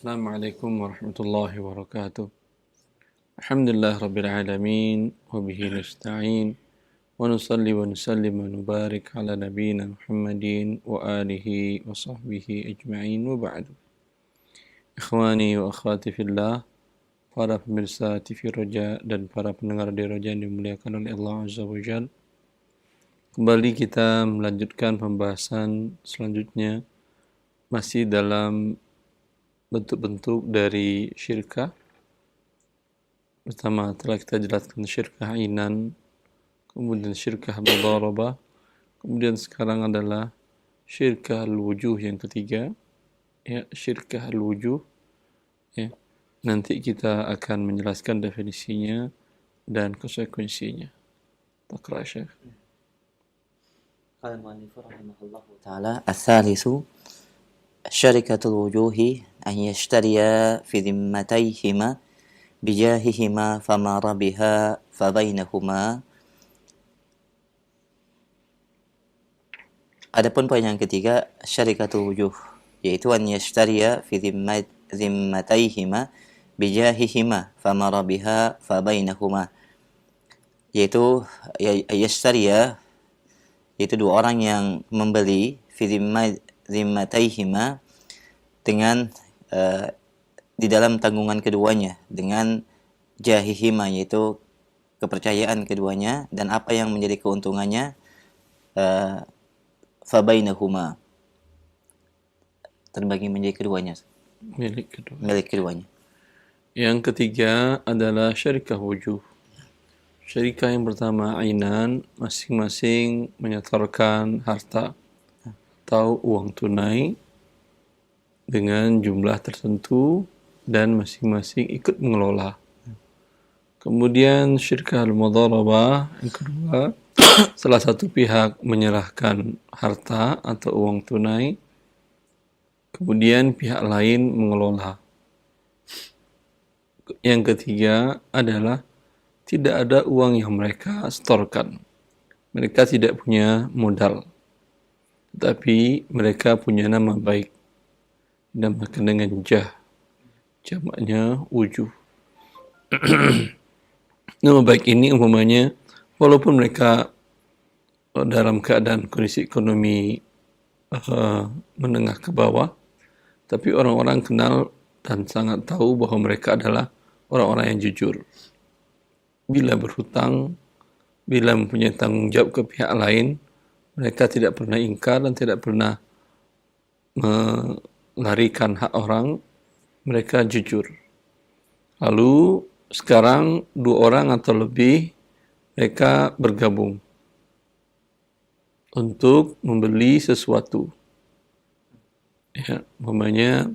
Assalamualaikum warahmatullahi wabarakatuh. Alhamdulillah rabbil alamin wa bihi nasta'in wa nusalli wa nusallim wa nubarik ala nabiyyina Muhammadin wa alihi wa sahbihi ajma'in wa ba'du. Ikhwani wa akhwati fillah, para pemirsa TV Roja dan para pendengar di Roja yang dimuliakan oleh Allah Azza wa Jalla. Kembali kita melanjutkan pembahasan selanjutnya masih dalam bentuk-bentuk dari syirkah. Pertama telah kita jelaskan syirkah inan, kemudian syirkah mudharabah, kemudian sekarang adalah syirkah al-wujuh yang ketiga, ya, syirkah al-wujuh, ya. Nanti kita akan menjelaskan definisinya dan konsekuensinya. Taqra Syekh. قال المؤلف رحمه الله تعالى الثالث شركة الوجوه أن يشتري في ذمتيهما بجاههما فما ربها فبينهما. Adapun poin yang ketiga, syarikatul wujuh, yaitu an yashtariya fi dhimmatayhima bijahihima fama rabiha fabainahuma, yaitu yashtariya, yaitu dua orang yang membeli fi dhimmatayhima dengan di dalam tanggungan keduanya, dengan jahihima, yaitu kepercayaan keduanya, dan apa yang menjadi keuntungannya fabainahuma, terbagi menjadi keduanya, milik keduanya. Yang ketiga adalah syarikah wujuh. Syarikah yang pertama ainan, masing-masing menyetorkan harta atau uang tunai dengan jumlah tertentu dan masing-masing ikut mengelola. Kemudian syirkah al-mudharabah yang kedua, salah satu pihak menyerahkan harta atau uang tunai, kemudian pihak lain mengelola. Yang ketiga adalah tidak ada uang yang mereka setorkan. Mereka tidak punya modal, tetapi mereka punya nama baik. Dinamakan dengan jamaknya wujuh. Nama baik ini umpamanya, walaupun mereka dalam keadaan kondisi ekonomi menengah ke bawah, tapi orang-orang kenal dan sangat tahu bahwa mereka adalah orang-orang yang jujur. Bila berhutang, bila mempunyai tanggung jawab ke pihak lain, mereka tidak pernah ingkar dan tidak pernah melarikan hak orang. Mereka jujur. Lalu sekarang dua orang atau lebih mereka bergabung untuk membeli sesuatu. Ya, umpamanya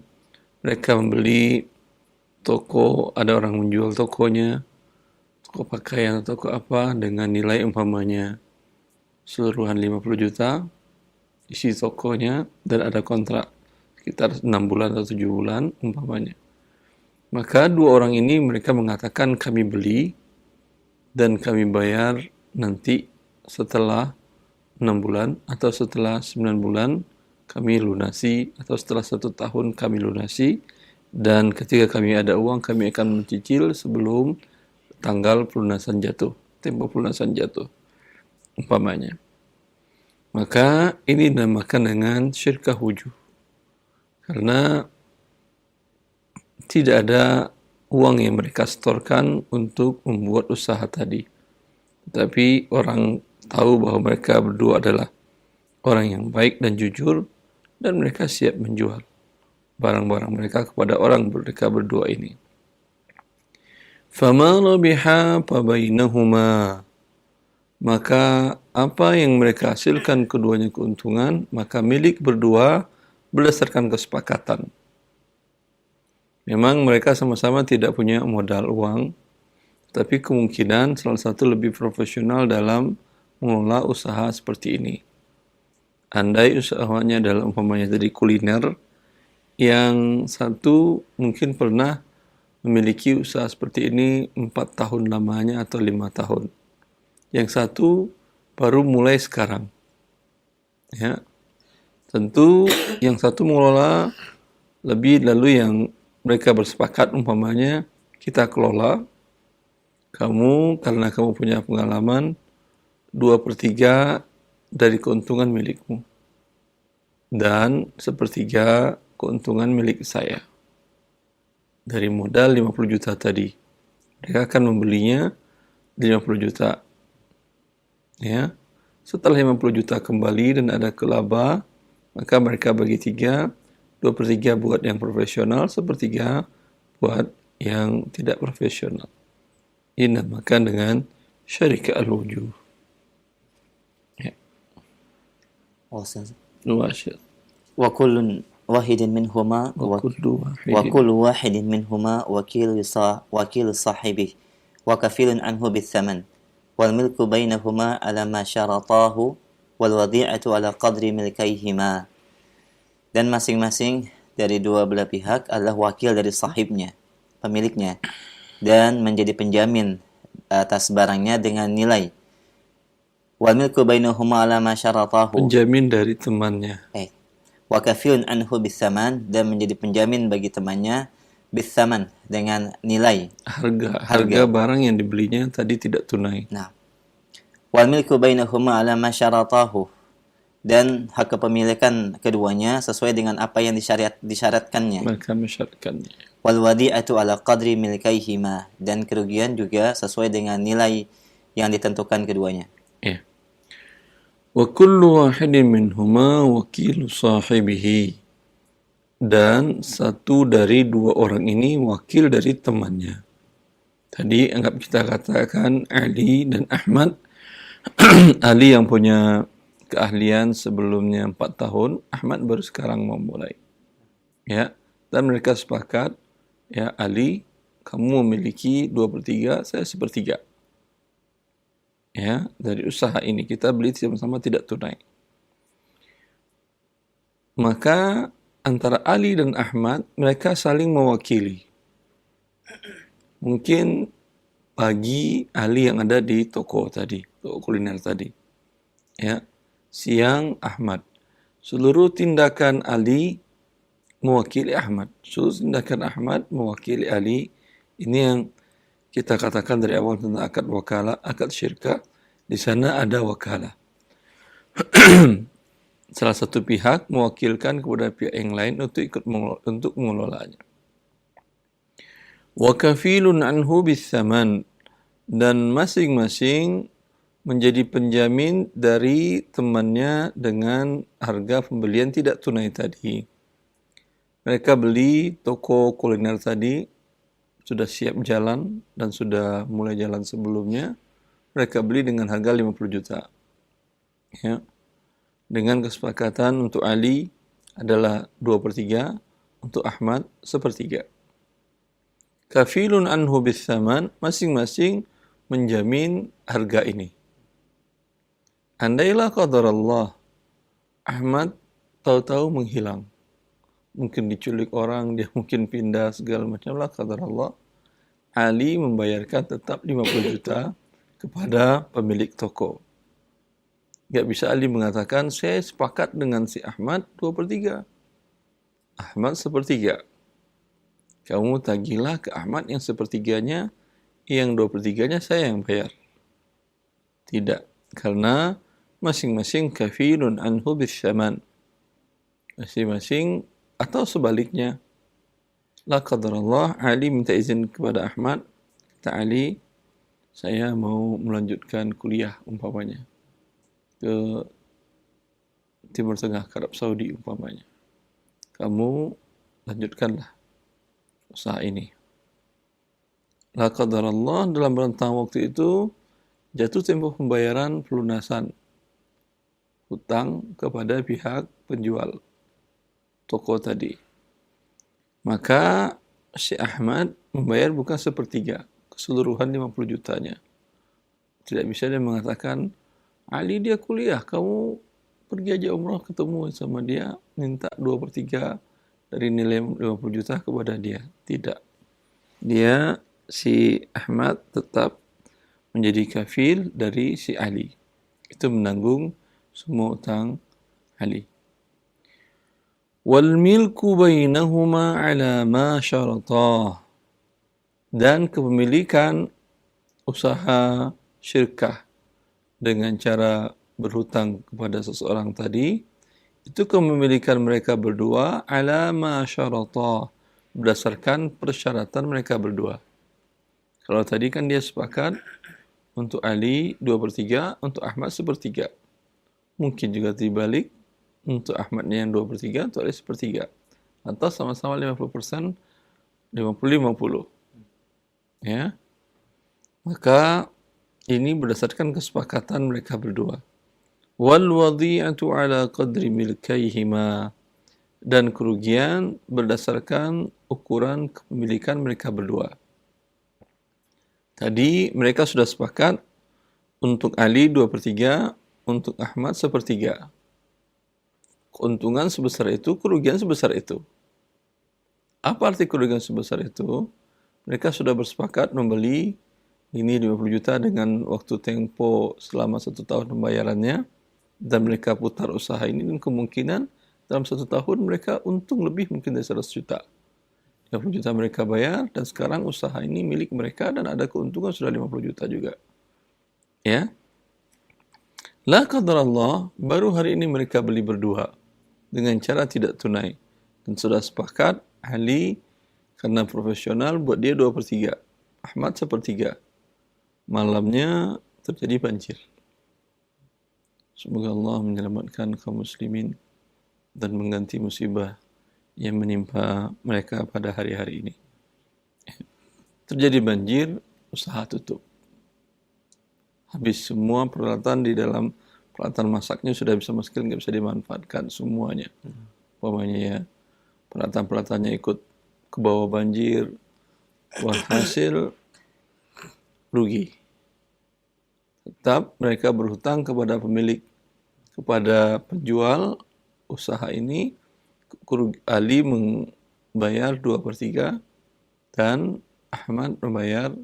mereka membeli toko, ada orang menjual tokonya, toko pakaian atau toko apa, dengan nilai umpamanya seluruhan 50 juta isi tokonya, dan ada kontrak sekitar 6 bulan atau 7 bulan umpamanya. Maka dua orang ini mereka mengatakan kami beli dan kami bayar nanti setelah 6 bulan atau setelah 9 bulan kami lunasi, atau setelah 1 tahun kami lunasi, dan ketika kami ada uang kami akan mencicil sebelum tanggal pelunasan jatuh, tempo pelunasan jatuh umpamanya. Maka ini dinamakan dengan syirkah wujuh, karena tidak ada uang yang mereka setorkan untuk membuat usaha tadi, tetapi orang tahu bahwa mereka berdua adalah orang yang baik dan jujur, dan mereka siap menjual barang-barang mereka kepada orang mereka berdua ini. فَمَا رَبِحَا فَبَيْنَهُمَا, maka apa yang mereka hasilkan keduanya keuntungan, maka milik berdua berdasarkan kesepakatan. Memang mereka sama-sama tidak punya modal uang, tapi kemungkinan salah satu lebih profesional dalam mengelola usaha seperti ini. Andai usahanya adalah umpamanya dari kuliner, yang satu mungkin pernah memiliki usaha seperti ini 4 tahun lamanya atau 5 tahun. Yang satu baru mulai sekarang. Ya. Tentu yang satu mengelola lebih, lalu yang mereka bersepakat umpamanya kita kelola, kamu karena kamu punya pengalaman 2/3 dari keuntungan milikmu dan 1/3 keuntungan milik saya. Dari modal 50 juta tadi, mereka akan membelinya 50 juta. Ya. Setelah 50 juta kembali dan ada kelaba, maka mereka bagi 3, 2/3 buat yang profesional, 1/3 buat yang tidak profesional. Ini dinamakan dengan syarikah al-wujuh. Ya. Nuwasyir. Wa kullun wahidin minhuma Wa kullu wahidin minhuma wakil sahibih wa kafilun anhu bithaman wal milku bainahuma ala ma syaratahu wal wadi'atu ala qadri milkaihima. Dan masing-masing dari dua belah pihak adalah wakil dari sahibnya, pemiliknya, dan menjadi penjamin atas barangnya dengan nilai. Wal milku bainahuma ala ma syaratahu. Penjamin dari temannya. Wa kafilun anhu bithaman, dan menjadi penjamin bagi temannya bithaman dengan nilai. Harga barang yang dibelinya tadi tidak tunai. Nah. Wal milku bainahuma ala ma syaratahu, dan hak kepemilikan keduanya sesuai dengan apa yang disyaratkannya. Mereka mensyaratkannya. Wal wadi'atu ala qadri milkaihima, dan kerugian juga sesuai dengan nilai yang ditentukan keduanya. Ya. Wa kullu wahidin minhuma wakilu sahibihi, dan satu dari dua orang ini wakil dari temannya. Tadi anggap kita katakan Ali dan Ahmad. Ali yang punya keahlian sebelumnya 4 tahun, Ahmad baru sekarang mau mulai. Ya, dan mereka sepakat, ya Ali, kamu memiliki 2/3, saya 1/3. Ya, dari usaha ini kita beli sama-sama tidak tunai. Maka antara Ali dan Ahmad, mereka saling mewakili. Mungkin pagi Ali yang ada di toko tadi, toko kuliner tadi. Ya, siang Ahmad. Seluruh tindakan Ali mewakili Ahmad. Seluruh tindakan Ahmad mewakili Ali. Ini yang kita katakan dari awal tentang akad wakalah, akad syirkah. Di sana ada wakalah. Salah satu pihak mewakilkan kepada pihak yang lain untuk mengelolanya. Wa kafilun anhu bithaman, dan masing-masing menjadi penjamin dari temannya dengan harga pembelian tidak tunai tadi. Mereka beli toko kuliner tadi, sudah siap jalan dan sudah mulai jalan sebelumnya. Mereka beli dengan harga 50 juta. Ya. Dengan kesepakatan untuk Ali adalah 2/3, untuk Ahmad 1/3. Kafilun anhu bithaman, masing-masing menjamin harga ini. Andailah qadar Allah, Ahmad tahu-tahu menghilang. Mungkin diculik orang, dia mungkin pindah, segala macam lah qadar Allah. Ali membayarkan tetap 50 juta kepada pemilik toko. Gak bisa Ali mengatakan, saya sepakat dengan si Ahmad 2/3. Ahmad 1/3. Kamu tagihlah ke Ahmad yang 1/3-nya, yang 2/3-nya saya yang bayar. Tidak, karena masing-masing kafilun anhu bithaman. Masing-masing, atau sebaliknya. La qadarallah, Ali minta izin kepada Ahmad, kata Ali, saya mau melanjutkan kuliah umpamanya ke Timur Tengah, ke Arab Saudi umpamanya. Kamu lanjutkanlah usaha ini. La qadarallah, dalam rentang waktu itu jatuh tempo pembayaran pelunasan hutang kepada pihak penjual toko tadi. Maka si Ahmad membayar bukan 1/3, keseluruhan 50 jutanya. Tidak bisa dia mengatakan, Ali dia kuliah, kamu pergi aja umrah ketemu sama dia, minta 2/3 dari nilai 50 juta kepada dia. Tidak. Dia, si Ahmad tetap menjadi kafil dari si Ali. Itu menanggung semua utang Ali. Wal milku bainahuma ala ma syaratah. Dan kepemilikan usaha syirkah dengan cara berhutang kepada seseorang tadi, itu kepemilikan mereka berdua ala ma syaratah, berdasarkan persyaratan mereka berdua. Kalau tadi kan dia sepakat untuk Ali 2/3, untuk Ahmad 1/3. Mungkin juga dibalik, untuk Ahmadnya yang 2/3, untuk Ali 1/3. Atau sama-sama 50%, 50-50. Ya. Maka ini berdasarkan kesepakatan mereka berdua. Wal wadhi'atu ala qadri milkaihima. Dan kerugian berdasarkan ukuran kepemilikan mereka berdua. Tadi mereka sudah sepakat untuk Ali 2/3, untuk Ahmad 1/3. Keuntungan sebesar itu, kerugian sebesar itu. Apa arti kerugian sebesar itu? Mereka sudah bersepakat membeli ini 50 juta dengan waktu tempo selama 1 tahun pembayarannya, dan mereka putar usaha ini, dan kemungkinan dalam 1 tahun mereka untung lebih mungkin dari 100 juta. 50 juta mereka bayar, dan sekarang usaha ini milik mereka dan ada keuntungan sudah 50 juta juga. Ya. La qadarallah, baru hari ini mereka beli berdua dengan cara tidak tunai. Dan sudah sepakat, Ali karena profesional buat dia 2/3, Ahmad 1/3. Malamnya terjadi banjir. Semoga Allah menyelamatkan kaum muslimin dan mengganti musibah yang menimpa mereka pada hari-hari ini. Terjadi banjir, usaha tutup. Habis semua peralatan di dalam peralatan masaknya sudah bisa masker, nggak bisa dimanfaatkan semuanya. Umpamanya ya, peralatan-peralatannya ikut ke bawah banjir, walhasil rugi. Tetap mereka berhutang kepada pemilik, kepada penjual usaha ini. Ali membayar 2/3 dan Ahmad membayar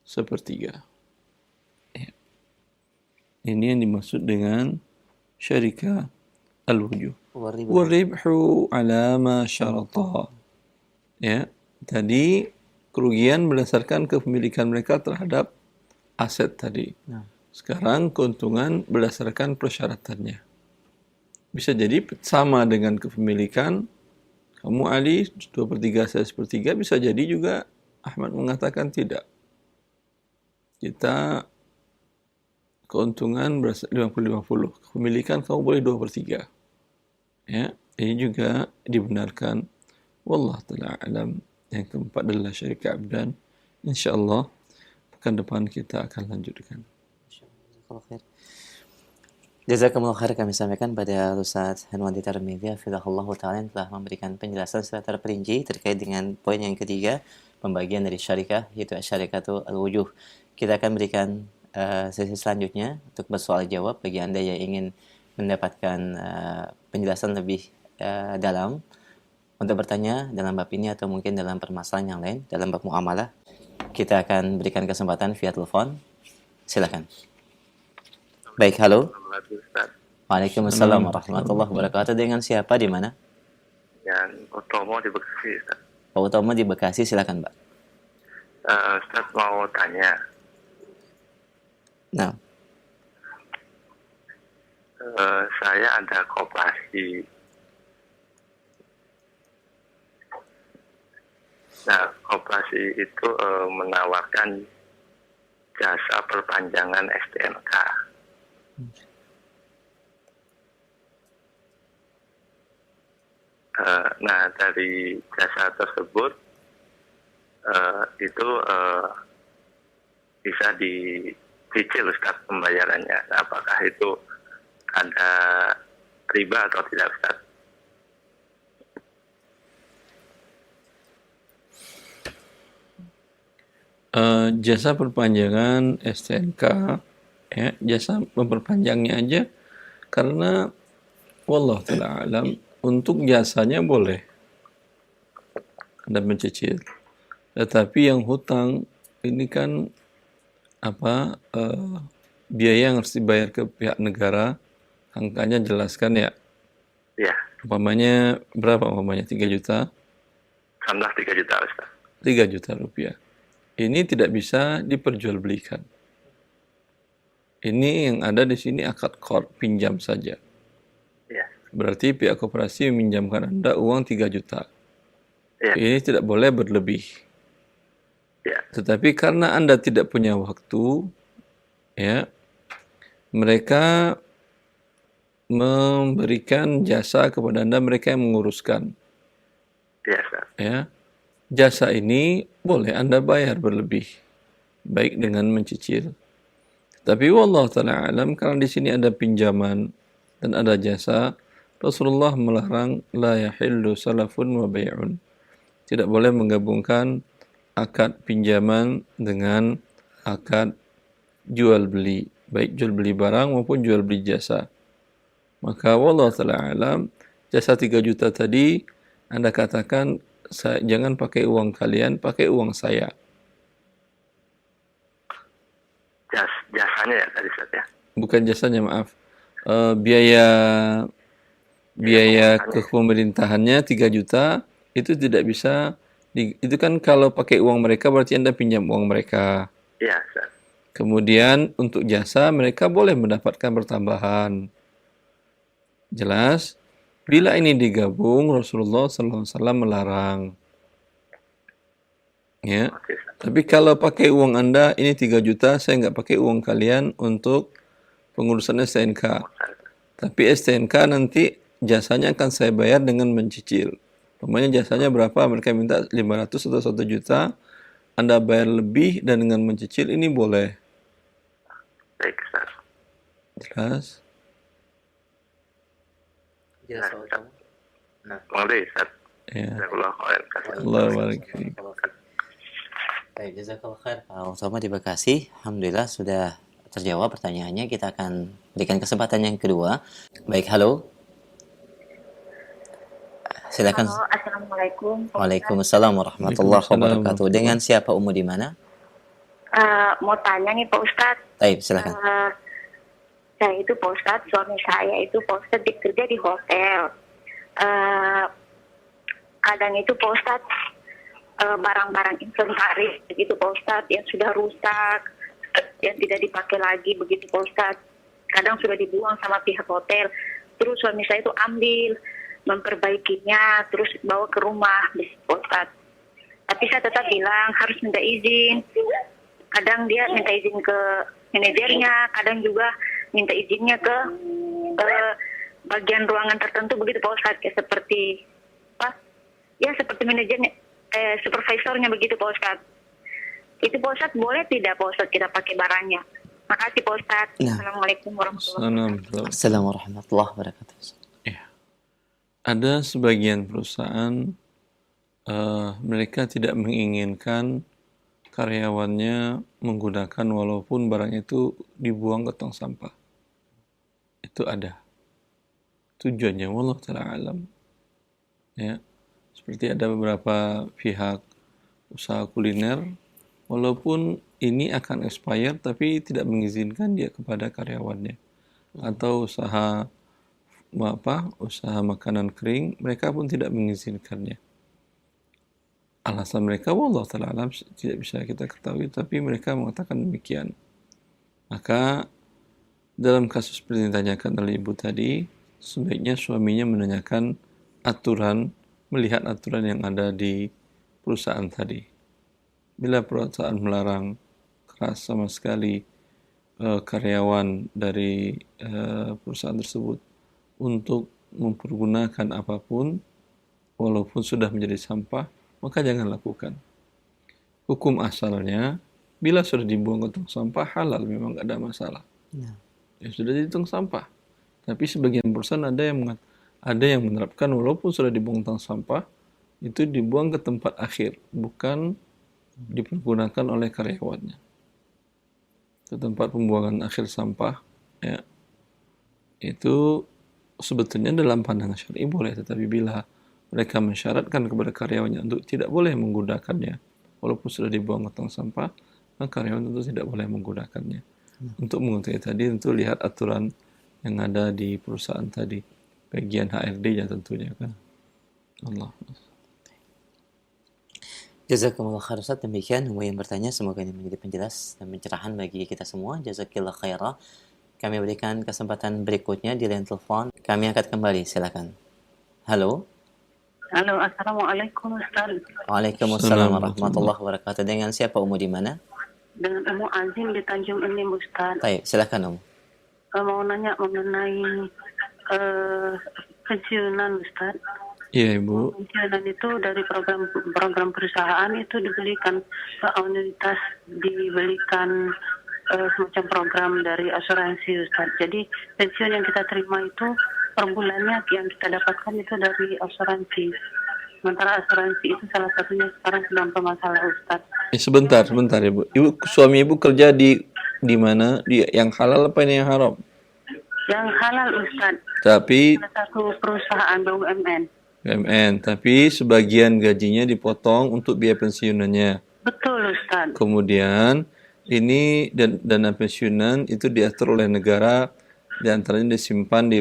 1/3. Ya. Ini yang dimaksud dengan syarikah al-wujuh. Waribhu ala ma syarata. Ya, tadi kerugian berdasarkan kepemilikan mereka terhadap aset tadi. Sekarang keuntungan berdasarkan persyaratannya. Bisa jadi sama dengan kepemilikan, kamu Ali 2/3, saya 1/3, bisa jadi juga Ahmad mengatakan tidak. Kita keuntungan 50-50, kepemilikan kamu boleh 2/3. Ya, ini juga dibenarkan. Wallah ta'ala alam. Yang keempat adalah syarikah abdan. InsyaAllah pekan depan kita akan lanjutkan. Jazakumullah khair, kami sampaikan pada Ustaz Hanwadi Tarmidhi hafizahullah ta'ala yang telah memberikan penjelasan secara terperinci terkait dengan poin yang ketiga, pembagian dari syarikah, yaitu syarikatu al-wujuh. Kita akan berikan sesi selanjutnya untuk bersoal jawab bagi Anda yang ingin mendapatkan penjelasan lebih dalam untuk bertanya dalam bab ini atau mungkin dalam permasalahan yang lain dalam bab muamalah. Kita akan berikan kesempatan via telepon. Silakan. Baik, halo. Waalaikumsalam warahmatullahi wabarakatuh. Dengan siapa, di mana? Yang Utomo di Bekasi, Ustaz. Pak Utomo di Bekasi, silakan, Pak. Ustaz mau tanya. Nah, saya ada koperasi. Nah, koperasi itu menawarkan jasa perpanjangan STNK. Nah, dari jasa tersebut itu bisa dicicil, Ustaz, pembayarannya. Nah, apakah itu ada riba atau tidak, Ustaz? Jasa perpanjangan STNK, ya, jasa memperpanjangnya aja, karena wallah ta'ala alam, untuk jasanya boleh Anda mencicil, tetapi yang hutang ini kan biaya yang harus dibayar ke pihak negara, angkanya jelaskan ya. Ya. Umpamanya berapa umpamanya? 3 juta? Alhamdulillah 3 juta Ustaz. 3 juta rupiah. Ini tidak bisa diperjualbelikan. Ini yang ada di sini akad qard, pinjam saja. Iya. Berarti pihak koperasi meminjamkan Anda uang 3 juta. Iya. Ini tidak boleh berlebih. Iya. Tetapi karena Anda tidak punya waktu, ya, mereka memberikan jasa kepada Anda, mereka yang menguruskan. Iya, Ustaz. Ya, jasa ini boleh Anda bayar berlebih, baik dengan mencicil. Tapi wallahu ta'ala alam, karena di sini ada pinjaman dan ada jasa, Rasulullah melarang la yahillu salafun wa bai'un. Tidak boleh menggabungkan akad pinjaman dengan akad jual beli, baik jual beli barang maupun jual beli jasa. Maka wallahu ta'ala alam, jasa 3 juta tadi Anda katakan, jangan pakai uang kalian, pakai uang saya. Jasanya ya tadi Ustaz ya. Bukan jasanya, maaf. Biaya ke pemerintahannya 3 juta itu tidak bisa itu kan kalau pakai uang mereka berarti Anda pinjam uang mereka. Iya, Ustaz. Kemudian untuk jasa mereka boleh mendapatkan pertambahan. Jelas? Bila ini digabung, Rasulullah SAW melarang. Ya. Oke, Ustaz. Tapi kalau pakai uang Anda, ini 3 juta, saya nggak pakai uang kalian untuk pengurusan STNK. Tapi STNK nanti jasanya akan saya bayar dengan mencicil. Pokoknya jasanya berapa, mereka minta 500 atau 1 juta, Anda bayar lebih dan dengan mencicil, ini boleh. Baik, Ustaz. Jelas? Jelas, Ustaz. Nah, Mengerti, Ustaz. Ya. Jazakallah khair. Allah barik fiik. baik, jazakallah khair. Pak Usama di Bekasi, alhamdulillah sudah terjawab pertanyaannya. Kita akan berikan kesempatan yang kedua. Baik, halo. Silakan. Halo, Assalamualaikum. Waalaikumsalam warahmatullahi wabarakatuh. Dengan siapa Umu di mana? Mau tanya nih Pak Ustadz. Baik, silakan. Saya itu Pak Ustadz, suami saya itu Pak Ustadz bekerja di hotel. Kadang itu Pak Ustadz barang-barang inventaris begitu Pak Ustadz yang sudah rusak, yang tidak dipakai lagi begitu Pak Ustadz. Kadang sudah dibuang sama pihak hotel. Terus suami saya itu ambil, memperbaikinya, terus bawa ke rumah Pak Ustadz. Tapi saya tetap bilang harus minta izin. Kadang dia minta izin ke manajernya, kadang juga minta izinnya ke bagian ruangan tertentu begitu Pak Ustadz, kayak seperti apa? Ya seperti manajernya, supervisornya begitu Pak Ustadz. Itu Pak Ustadz boleh tidak Pak Ustadz kita pakai barangnya? Makasih Pak Ustadz. Nah. Assalamualaikum warahmatullahi wabarakatuh. Assalamualaikum warahmatullahi wabarakatuh. Ada sebagian perusahaan mereka tidak menginginkan karyawannya menggunakan walaupun barang itu dibuang ke tong sampah. Itu ada. Tujuannya wallahu ta'ala alam. Ya. Seperti ada beberapa pihak usaha kuliner walaupun ini akan expire tapi tidak mengizinkan dia kepada karyawannya. Atau usaha makanan kering, mereka pun tidak mengizinkannya. Alasan mereka wallahu ta'ala alam tidak bisa kita ketahui, tapi mereka mengatakan demikian. Maka dalam kasus seperti yang ditanyakan oleh ibu tadi, sebaiknya suaminya menanyakan aturan, melihat aturan yang ada di perusahaan tadi. Bila perusahaan melarang keras sama sekali karyawan dari perusahaan tersebut untuk mempergunakan apapun walaupun sudah menjadi sampah, maka jangan lakukan. Hukum asalnya bila sudah dibuang ke tong sampah halal, memang tidak ada masalah. Ya sudah jadi tong sampah. Tapi sebagian perusahaan ada yang menerapkan walaupun sudah dibuang tong sampah itu dibuang ke tempat akhir, bukan dipergunakan oleh karyawannya. Ke tempat pembuangan akhir sampah, ya. Itu sebetulnya dalam pandangan syar'i boleh, tetapi bila mereka mensyaratkan kepada karyawannya untuk tidak boleh menggunakannya walaupun sudah dibuang ke tong sampah, maka karyawan tentu tidak boleh menggunakannya. Untuk mengetahui tadi tentu lihat aturan yang ada di perusahaan tadi. bagian HRD-nya tentunya kan. Allah. Jazakumullah khair Ustaz. Demikian Humayun yang bertanya, semoga ini menjadi penjelas dan pencerahan bagi kita semua. Jazakillah khairah. Kami berikan kesempatan berikutnya di line telepon. Kami angkat kembali, silakan. Halo. Halo, Assalamualaikum Ustaz. Waalaikumsalam warahmatullahi wabarakatuh. Dengan siapa Umu di mana? Dengan Umu Azim di Tanjung Enim Ustaz. Baik, silakan Umu. Mau nanya mengenai pensiunan Ustaz. Iya Ibu. Pensiunan itu dari program perusahaan itu dibelikan annuitas, dibelikan semacam program dari asuransi Ustaz. Jadi pensiun yang kita terima itu per bulannya yang kita dapatkan itu dari asuransi. Sementara asuransi itu salah satunya sekarang sedang bermasalah Ustaz. Sebentar Ibu. Suami Ibu kerja di mana? Di yang halal apa ini yang haram? Yang halal Ustaz. Tapi Salah satu perusahaan BUMN. tapi sebagian gajinya dipotong untuk biaya pensiunannya. Betul Ustaz. Kemudian ini dana pensiunan itu diatur oleh negara, di antaranya disimpan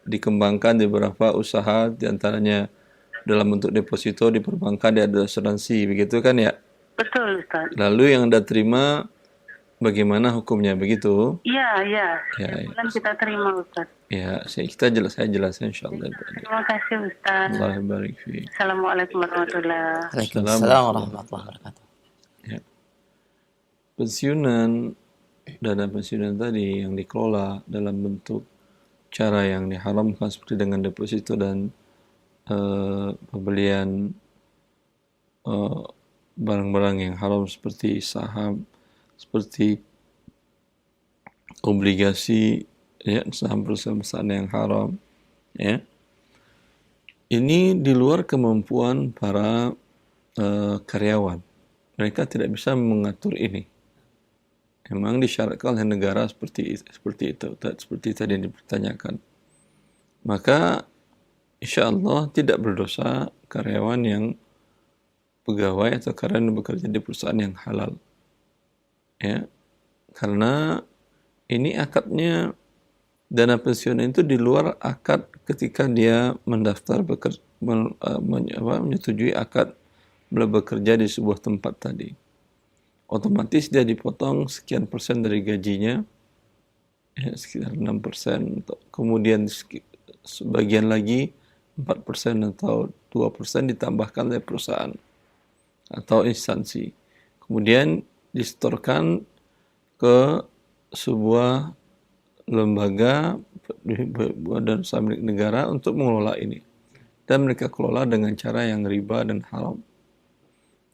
dikembangkan di beberapa usaha, di antaranya dalam bentuk deposito di perbankan, di asuransi, begitu kan ya? Betul Ustaz. Lalu yang Anda terima bagaimana hukumnya, begitu? Iya. Ya, Bulan kita terima Ustaz. ya, saya jelaskan insyaallah. Terima kasih Ustaz. Allah barik fiik. Assalamualaikum warahmatullahi Waalaikumsalam warahmatullahi wabarakatuh. Ya. Dana pensiunan tadi yang dikelola dalam bentuk cara yang diharamkan seperti dengan deposito dan pembelian barang-barang yang haram seperti saham, seperti obligasi, ya, saham perusahaan yang haram, ya. Ini di luar kemampuan para karyawan. Mereka tidak bisa mengatur ini. Memang disyaratkan oleh negara seperti tadi yang dipertanyakan. Maka insya Allah tidak berdosa karyawan yang pegawai atau karyawan yang bekerja di perusahaan yang halal. Ya, karena ini akadnya, dana pensiun itu di luar akad ketika dia mendaftar menyetujui akad bekerja di sebuah tempat tadi. Otomatis dia dipotong sekian persen dari gajinya, ya, sekitar 6%, kemudian sebagian lagi 4% atau 2% ditambahkan oleh perusahaan atau instansi. Kemudian disetorkan ke sebuah lembaga dan usaha milik negara untuk mengelola ini. Dan mereka kelola dengan cara yang riba dan haram.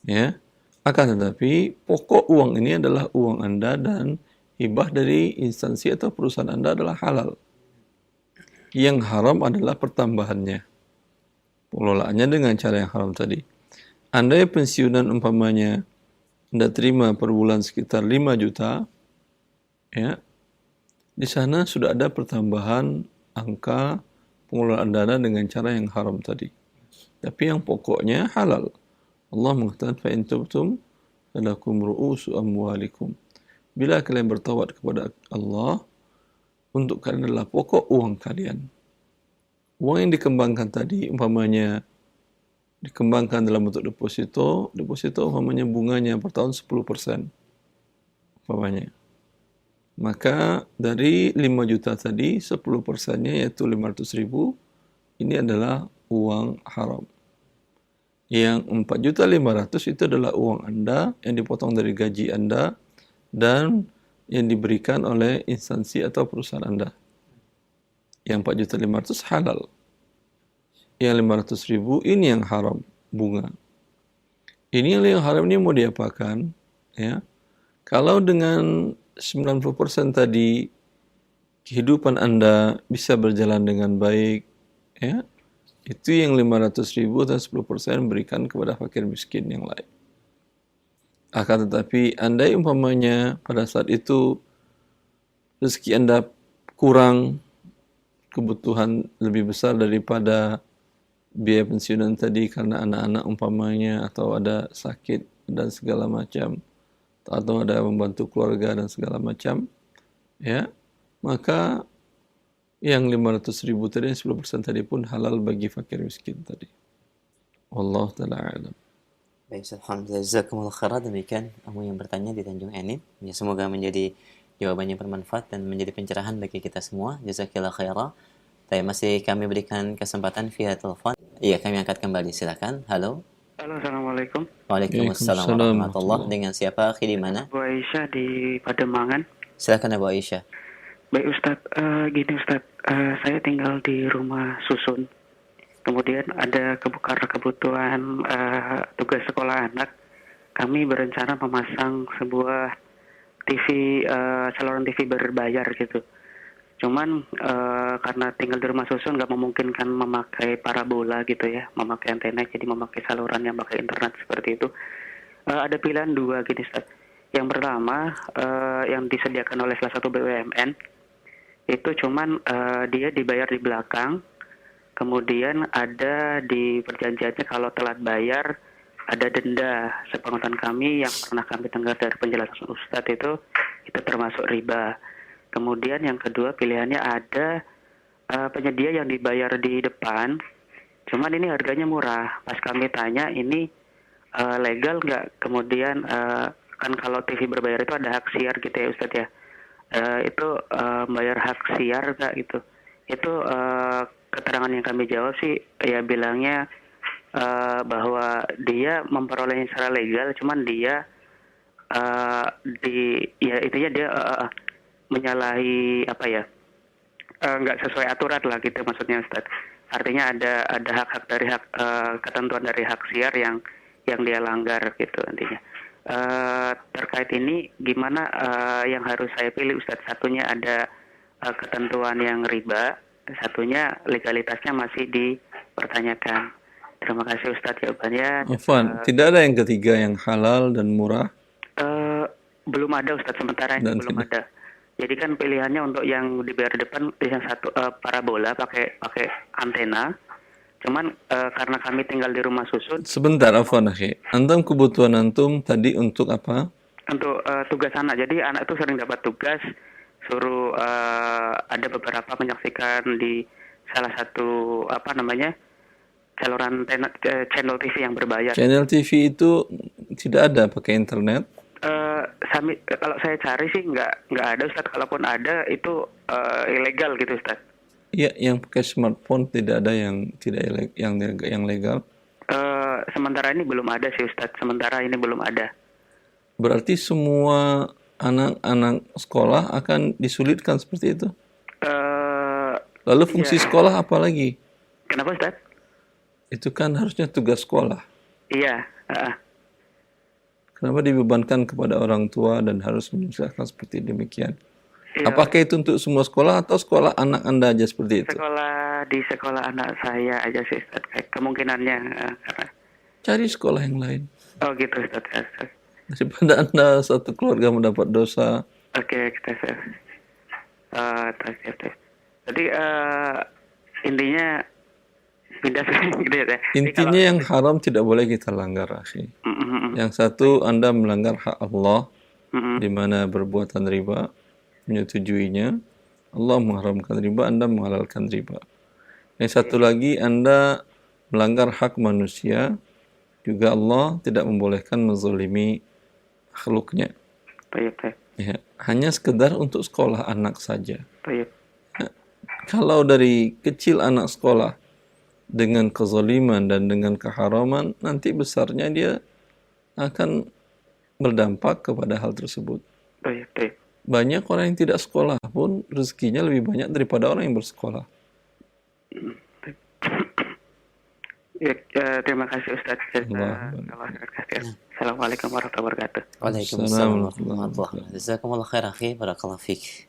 Ya. Akan tetapi pokok uang ini adalah uang Anda dan hibah dari instansi atau perusahaan Anda adalah halal. Yang haram adalah pertambahannya. Pengelolaannya dengan cara yang haram tadi. Anda yang pensiunan umpamanya Anda terima per bulan sekitar 5 juta, ya, di sana sudah ada pertambahan angka pengelolaan dana dengan cara yang haram tadi. Tapi yang pokoknya halal. Allah mengatakan fa in tubtum falakum ru'usu amwalikum. Bila kalian bertaubat kepada Allah, untuk kalian adalah pokok uang kalian. Uang yang dikembangkan tadi umpamanya dikembangkan dalam bentuk deposito umpamanya bunganya per tahun 10%. Umpamanya. Maka dari 5 juta tadi 10%-nya yaitu 500.000 ini adalah uang haram. Yang 4.500.000 itu adalah uang Anda yang dipotong dari gaji Anda dan yang diberikan oleh instansi atau perusahaan Anda. Yang 4.500.000 halal. Yang 500.000 ini yang haram, bunga. Ini yang haram ini mau diapakan? Ya. Kalau dengan 90% tadi kehidupan Anda bisa berjalan dengan baik, ya, itu yang 500.000 dan 10% berikan kepada fakir miskin yang lain. Akan tetapi andai umpamanya pada saat itu rezeki Anda kurang, kebutuhan lebih besar daripada biaya pensiunan tadi karena anak-anak umpamanya atau ada sakit dan segala macam, atau ada membantu keluarga dan segala macam, ya, maka Yang 500.000 tadi, 10% tadi pun halal bagi fakir miskin tadi. Wallahu ta'ala a'lam. Baik, alhamdulillah. Jazakumullah khairan. Demikian ilmu yang bertanya di Tanjung Enim. Ya, semoga menjadi jawabannya bermanfaat dan menjadi pencerahan bagi kita semua. Jazakillah khairan. Tapi masih kami berikan kesempatan via telepon. Iya, kami angkat kembali. Silakan. Halo. Halo, Assalamualaikum. Waalaikumsalam warahmatullahi. Dengan siapa? Akhi di mana? Bu Aisyah di Pademangan. Silakan Abu Aisyah. Baik Ustadz, gini Ustadz, saya tinggal di rumah susun. Kemudian ada karena kebutuhan tugas sekolah anak, kami berencana memasang sebuah TV, saluran TV berbayar gitu. Cuman karena tinggal di rumah susun nggak memungkinkan memakai parabola gitu ya, memakai antena, jadi memakai saluran yang pakai internet seperti itu. Ada pilihan dua gini Ustaz. Yang pertama yang disediakan oleh salah satu BUMN itu cuman dia dibayar di belakang, kemudian ada di perjanjiannya kalau telat bayar ada denda. Sepengetahuan kami yang pernah kami dengar dari penjelasan Ustadz itu termasuk riba. Kemudian yang kedua pilihannya ada penyedia yang dibayar di depan, cuman ini harganya murah. Pas kami tanya ini legal nggak? Kemudian kan kalau TV berbayar itu ada hak siar gitu ya Ustadz ya. Itu bayar hak siar nggak gitu? Itu keterangan yang kami jawab sih ya bilangnya bahwa dia memperolehnya secara legal, cuman dia intinya dia menyalahi apa ya, nggak sesuai aturan lah gitu maksudnya Ustaz. Artinya ada hak-hak dari ketentuan dari hak siar yang dia langgar gitu intinya. Terkait ini gimana yang harus saya pilih Ustaz? Satunya ada ketentuan yang riba, satunya legalitasnya masih dipertanyakan. Terima kasih Ustaz jawabannya. Afwan, tidak ada yang ketiga yang halal dan murah? Belum ada Ustaz, sementara ini belum ada. Jadi kan pilihannya untuk yang dibayar depan yang satu parabola pakai antena. Cuman karena kami tinggal di rumah susun. Sebentar, Afwan akhi. Antum kebutuhan antum tadi untuk apa? Untuk tugas anak. Jadi anak itu sering dapat tugas suruh ada beberapa menyaksikan di salah satu saluran channel TV yang berbayar. Channel TV itu tidak ada pakai internet? Kalau saya cari sih nggak ada Ustaz. Kalaupun ada itu ilegal gitu Ustaz. Iya, yang pakai smartphone tidak ada yang tidak yang legal. Sementara ini belum ada sih Ustaz. Sementara ini belum ada. Berarti semua anak-anak sekolah akan disulitkan seperti itu? Lalu fungsi sekolah apa lagi? Kenapa Ustaz? Itu kan harusnya tugas sekolah. Iya. Kenapa dibebankan kepada orang tua dan harus menyelesaikan seperti demikian? Iya. Apakah itu untuk semua sekolah atau sekolah anak Anda aja seperti itu? Di sekolah anak saya aja sih Ustaz. Kemungkinannya karena. Cari sekolah yang lain. Oh gitu Ustaz. Daripada Anda satu keluarga mendapat dosa. Oke, kita Jadi intinya pindah gitu ya. Intinya yang haram tidak boleh kita langgar, akhi. Yang satu, Anda melanggar hak Allah, di mana perbuatan riba, menyetujuinya. Allah mengharamkan riba, Anda menghalalkan riba. Yang satu lagi, Anda melanggar hak manusia, juga Allah tidak membolehkan menzalimi makhluknya. Baik. Ya, hanya sekedar untuk sekolah anak saja. Baik. Kalau dari kecil anak sekolah dengan kezaliman dan dengan keharaman, nanti besarnya dia akan berdampak kepada hal tersebut. Baik. Banyak orang yang tidak sekolah pun rezekinya lebih banyak daripada orang yang bersekolah. Ya, terima kasih Ustaz. Assalamualaikum warahmatullahi wabarakatuh. Waalaikumsalam warahmatullahi wabarakatuh. Jazakumullah khair akhi, barakallahu fiik.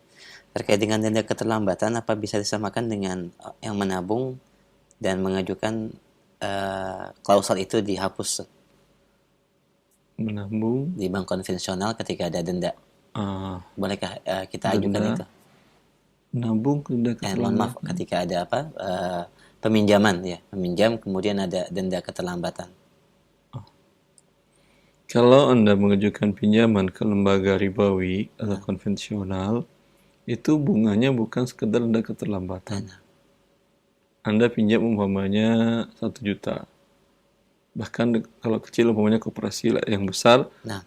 Terkait dengan denda keterlambatan, apa bisa disamakan dengan yang menabung dan mengajukan klausel itu dihapus Menabung di bank konvensional ketika ada denda? Bolehkah kita ajukan itu? Menabung denda Mohon maaf, ketika ada peminjaman ya, peminjam kemudian ada denda keterlambatan. Kalau Anda mengajukan pinjaman ke lembaga ribawi atau konvensional, itu bunganya bukan sekedar Anda keterlambatan. Nah, Anda pinjam umpamanya 1 juta. Bahkan kalau kecil umpamanya koperasi yang besar, nah,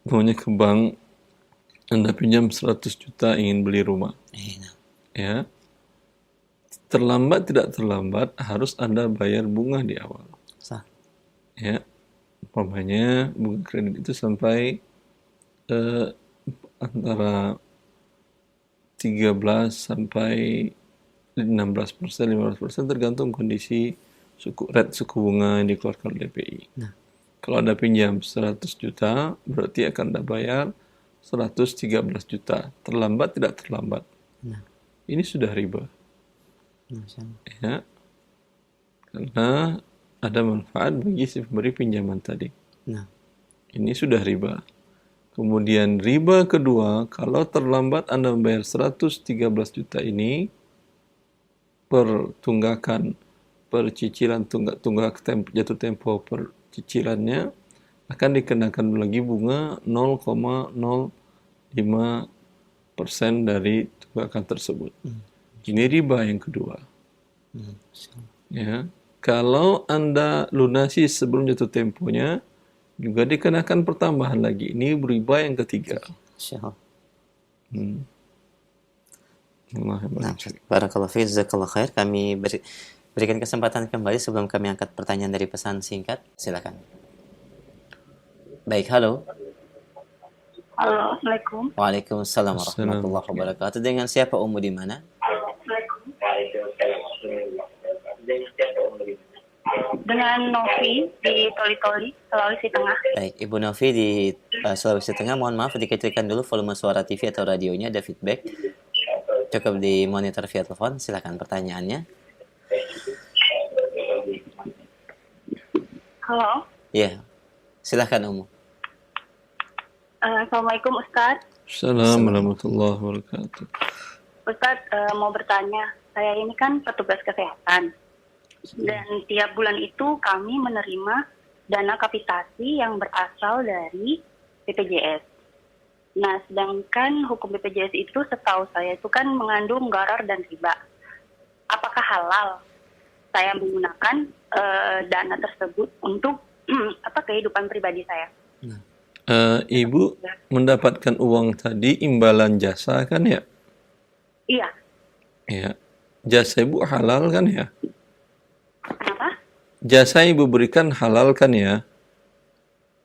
umpamanya ke bank, Anda pinjam 100 juta ingin beli rumah. nah. Ya, terlambat tidak terlambat harus Anda bayar bunga di awal. Sah. Ya, umpamanya bunga kredit itu sampai antara 13 sampai 16%, 15% tergantung kondisi suku bunga yang dikeluarkan oleh BI. Nah. Kalau Anda pinjam 100 juta, berarti akan Anda bayar 113 juta. Terlambat tidak terlambat. Nah. Ini sudah riba. Masya Allah. Ya. Karena ada manfaat bagi si pemberi pinjaman tadi. Nah. Ini sudah riba. Kemudian riba kedua, kalau terlambat Anda membayar 113 juta ini, per tunggakan, per cicilan tunggak jatuh tempo per cicilannya, akan dikenakan lagi bunga 0,05% dari tunggakan tersebut. Ini riba yang kedua. Ya. Kalau Anda lunasi sebelum jatuh temponya, juga dikenakan pertambahan lagi. Ini riba yang ketiga. Masya Allah. Nah, barakallahu fiik, jazakallahu khair. Kami berikan kesempatan kembali sebelum kami angkat pertanyaan dari pesan singkat. Silakan. Baik, halo. Halo, Assalamualaikum. Waalaikumsalam warahmatullahi wabarakatuh. Dengan siapa Ummu di mana? Dengan Novi di Toli-Toli, Sulawesi Tengah. Baik, Ibu Novi di Sulawesi Tengah. Mohon maaf, dikecilkan dulu volume suara TV atau radionya, ada feedback. Cukup di monitor via telepon. Silakan pertanyaannya. Halo. Ya, silakan Ummu. Assalamualaikum Ustadz. Assalamualaikum warahmatullahi wabarakatuh. Ustadz mau bertanya, saya ini kan petugas kesehatan. Dan tiap bulan itu kami menerima dana kapitasi yang berasal dari BPJS. Nah, sedangkan hukum BPJS itu setahu saya itu kan mengandung gharar dan riba. Apakah halal saya menggunakan dana tersebut untuk kehidupan pribadi saya? Ibu mendapatkan uang tadi imbalan jasa kan ya? Iya. Ya. Jasa Ibu halal kan ya? Kenapa? Jasa Ibu berikan halal kan ya?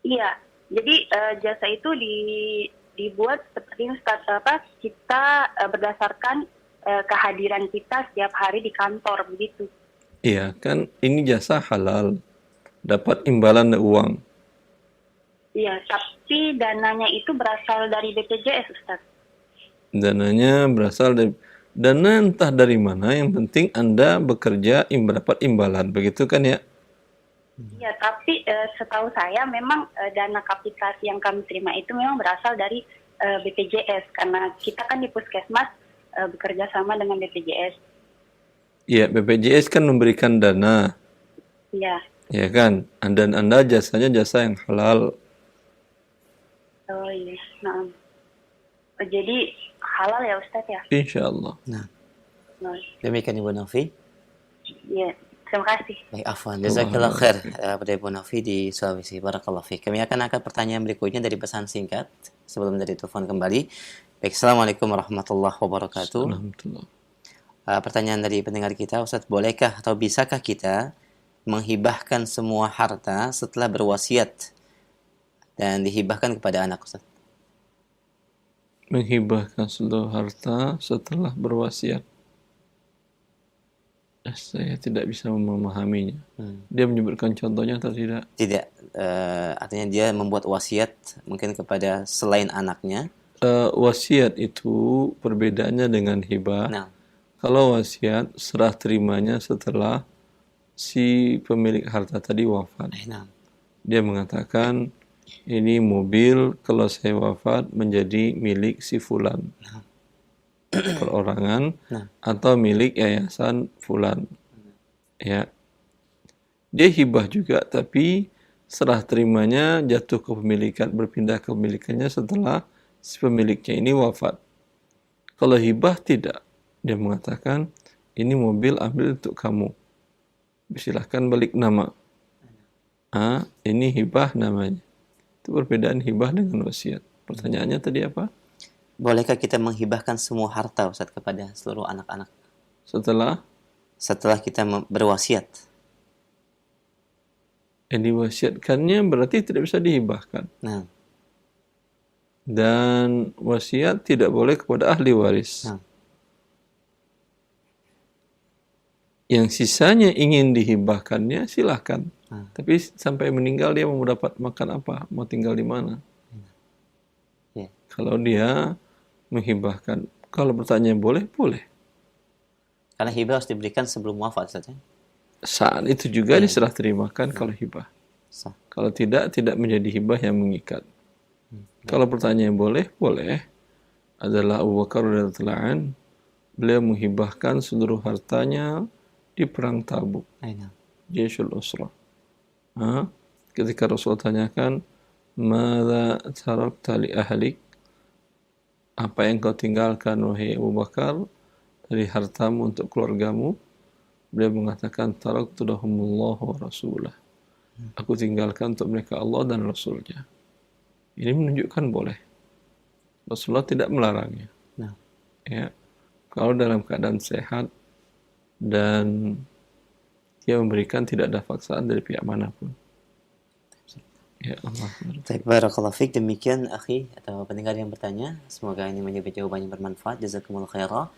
Iya. Jadi jasa itu dibuat seperti kita berdasarkan kehadiran kita setiap hari di kantor begitu. Iya, kan ini jasa halal. Dapat imbalan uang. Iya, tapi dananya itu berasal dari BPJS, Ustaz. Dananya berasal dari dana entah dari mana, yang penting Anda bekerja mendapat imbalan, begitu kan ya? Iya, tapi setahu saya memang dana kapitasi yang kami terima itu memang berasal dari BPJS karena kita kan di Puskesmas bekerja sama dengan BPJS. Iya, BPJS kan memberikan dana. Iya. Ya kan? Dan Anda jasanya jasa yang halal. Oh iya. Nah. Jadi halal ya Ustaz ya? Insya Allah. Nah, demikian Ibu Novi. Iya, terima kasih. Baik, afwan. Jazakallah khair pada Ibu Novi di Sulawesi. Barakallahu fiik. Kami akan angkat pertanyaan berikutnya dari pesan singkat sebelum dari telepon kembali. Baik, Assalamualaikum warahmatullahi wabarakatuh. Alhamdulillah. Pertanyaan dari pendengar kita, Ustaz, bolehkah atau bisakah kita menghibahkan semua harta setelah berwasiat dan dihibahkan kepada anak, Ustaz? Menghibahkan seluruh harta setelah berwasiat. Saya tidak bisa memahaminya. Dia menyebutkan contohnya atau tidak? Tidak. Artinya dia membuat wasiat mungkin kepada selain anaknya. Wasiat itu perbedaannya dengan hibah. Nah. Kalau wasiat serah terimanya setelah si pemilik harta tadi wafat. Nah. Dia mengatakan, ini mobil kalau saya wafat menjadi milik si fulan. Perorangan atau milik yayasan fulan. Ya. Dia hibah juga, tapi serah terimanya jatuh ke pemilikan, berpindah ke pemilikannya setelah si pemiliknya ini wafat. Kalau hibah tidak. Dia mengatakan, ini mobil ambil untuk kamu. Silahkan balik nama. Ini hibah namanya. Itu perbedaan hibah dengan wasiat. Pertanyaannya tadi apa? Bolehkah kita menghibahkan semua harta Ustaz kepada seluruh anak-anak setelah kita berwasiat? Yang diwasiatkannya berarti tidak bisa dihibahkan. Nah, Dan wasiat tidak boleh kepada ahli waris. nah, Yang sisanya ingin dihibahkannya silahkan. nah. Tapi sampai meninggal dia mau dapat makan apa? Mau tinggal di mana? Ya. Kalau dia menghibahkan. Kalau pertanyaan boleh, boleh. Karena hibah harus diberikan sebelum wafat, Ustaz, ya? Saat itu juga Ya. diserah terimakan kalau hibah. Sah. Kalau tidak, tidak menjadi hibah yang mengikat. Kalau pertanyaan boleh, boleh. Adalah Abu Bakar radhiyallahu anhu. Beliau menghibahkan seluruh hartanya di perang Tabuk. Nah. Jaisul Usrah. Ketika Rasul tanyakan, "Madza tarakta li ahlik?" Apa yang kau tinggalkan wahai Abu Bakar dari hartamu untuk keluargamu? Beliau mengatakan, "Taraktu lahumullah wa rasulah." Aku tinggalkan untuk mereka Allah dan Rasulnya. Ini menunjukkan boleh. Rasulullah tidak melarangnya. Nah. Ya. Kalau dalam keadaan sehat dan dia memberikan tidak ada paksaan dari pihak manapun. Ya Allah. Baik, barakallahu fiik. Demikian akhi atau pendengar yang bertanya. Semoga ini menjadi jawaban yang bermanfaat. Jazakumullah khairah.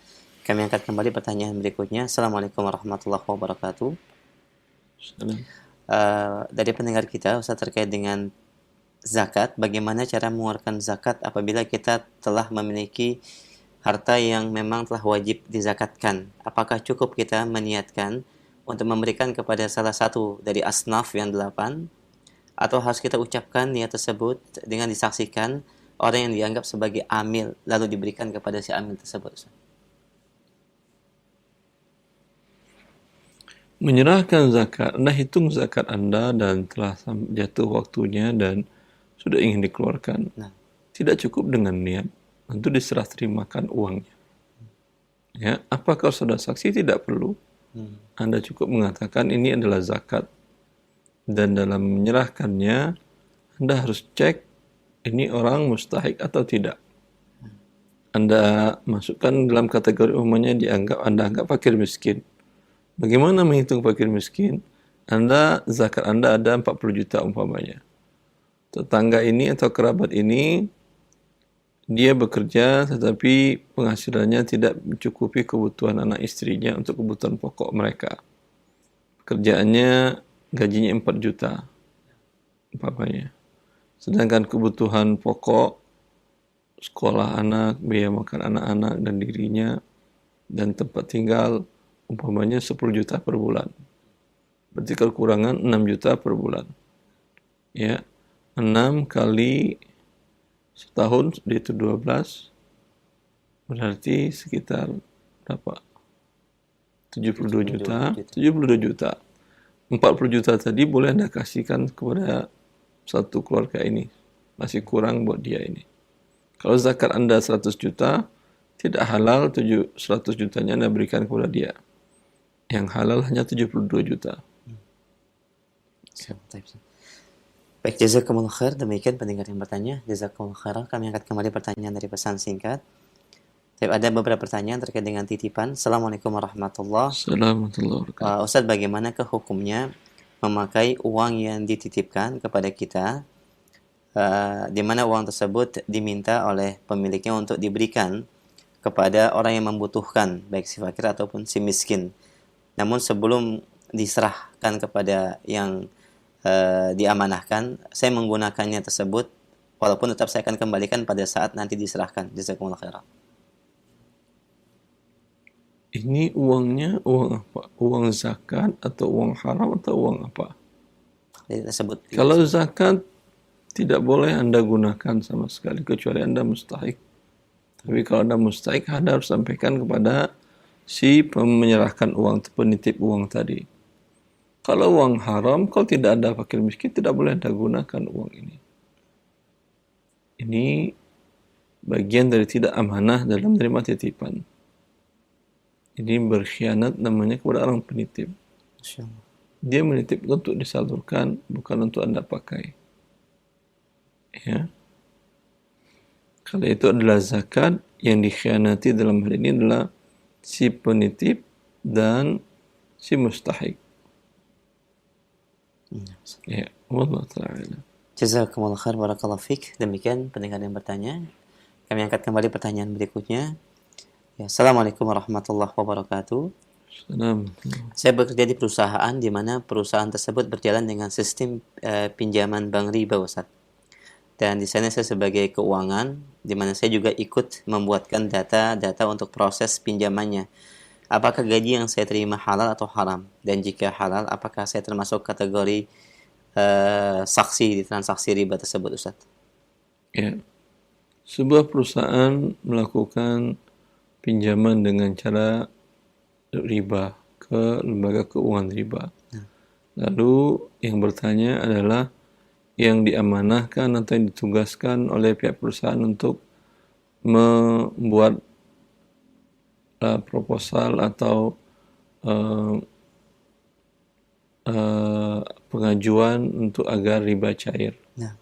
Kami angkat kembali pertanyaan berikutnya. Assalamualaikum warahmatullahi wabarakatuh. Salam. Dari pendengar kita, Ustaz, terkait dengan zakat, bagaimana cara mengeluarkan zakat apabila kita telah memiliki harta yang memang telah wajib dizakatkan? Apakah cukup kita meniatkan untuk memberikan kepada salah satu dari asnaf yang 8, atau harus kita ucapkan niat tersebut dengan disaksikan orang yang dianggap sebagai amil lalu diberikan kepada si amil tersebut, Ustaz? Menyerahkan zakat, Anda hitung zakat Anda dan telah jatuh waktunya dan sudah ingin dikeluarkan. Nah. Tidak cukup dengan niat, tentu diserah terimakan uangnya. Ya, apakah sudah saksi? Tidak perlu. Anda cukup mengatakan ini adalah zakat. Dan dalam menyerahkannya, Anda harus cek ini orang mustahik atau tidak. Anda masukkan dalam kategori umumnya Anda anggap fakir miskin. Bagaimana menghitung fakir miskin? Zakat Anda ada 40 juta umpamanya. Tetangga ini atau kerabat ini, dia bekerja tetapi penghasilannya tidak mencukupi kebutuhan anak istrinya untuk kebutuhan pokok mereka. Pekerjaannya gajinya 4 juta umpamanya. Sedangkan kebutuhan pokok sekolah anak, biaya makan anak-anak dan dirinya dan tempat tinggal umpamanya 10 juta per bulan. Berarti kekurangan 6 juta per bulan. Ya, 6 kali setahun itu 12 berarti sekitar berapa? 72 juta. 72 juta. 40 juta tadi boleh Anda kasihkan kepada satu keluarga ini. Masih kurang buat dia ini. Kalau zakat Anda 100 juta, tidak halal 100 jutanya Anda berikan kepada dia. Yang halal hanya 72 juta. Baik, jazakumullah khair. Demikian pendengar yang bertanya. Jazakumullah khair. Kami angkat kembali pertanyaan dari pesan singkat. Ada beberapa pertanyaan terkait dengan titipan. Assalamualaikum warahmatullahi wabarakatuh. Ustaz, bagaimana hukumnya memakai uang yang dititipkan kepada kita, di mana uang tersebut diminta oleh pemiliknya untuk diberikan kepada orang yang membutuhkan, baik si fakir ataupun si miskin. Namun sebelum diserahkan kepada yang diamanahkan, saya menggunakannya tersebut, walaupun tetap saya akan kembalikan pada saat nanti diserahkan. Jazakumullah khairan. Ini uangnya uang apa? Uang zakat atau uang haram atau uang apa? Kalau zakat tidak boleh Anda gunakan sama sekali kecuali Anda mustahik. Tapi kalau Anda mustahik, Anda harus sampaikan kepada si menyerahkan uang, penitip uang tadi. Kalau uang haram, kalau tidak ada fakir miskin, tidak boleh Anda gunakan uang ini. Ini bagian dari tidak amanah dalam menerima titipan. Ini berkhianat namanya kepada orang penitip. Masya Allah. Dia menitip untuk disalurkan, bukan untuk Anda pakai. Ya. Kalau itu adalah zakat, yang dikhianati dalam hal ini adalah si penitip dan si mustahik. Ya, wallahu ta'ala. Jazakumullah khair, barakallahu fik. Demikian pendengar yang bertanya. Kami angkat kembali pertanyaan berikutnya. Ya, Assalamualaikum warahmatullahi wabarakatuh. Salam. Saya bekerja di perusahaan di mana perusahaan tersebut berjalan dengan sistem pinjaman bank riba, Ustaz. Dan di sana saya sebagai keuangan, di mana saya juga ikut membuatkan data-data untuk proses pinjamannya. Apakah gaji yang saya terima halal atau haram? Dan jika halal, apakah saya termasuk kategori saksi di transaksi riba tersebut, Ustaz? Ya. Sebuah perusahaan melakukan pinjaman dengan cara riba ke lembaga keuangan riba. Lalu yang bertanya adalah yang diamanahkan atau yang ditugaskan oleh pihak perusahaan untuk membuat proposal atau pengajuan untuk agar riba cair. Nah.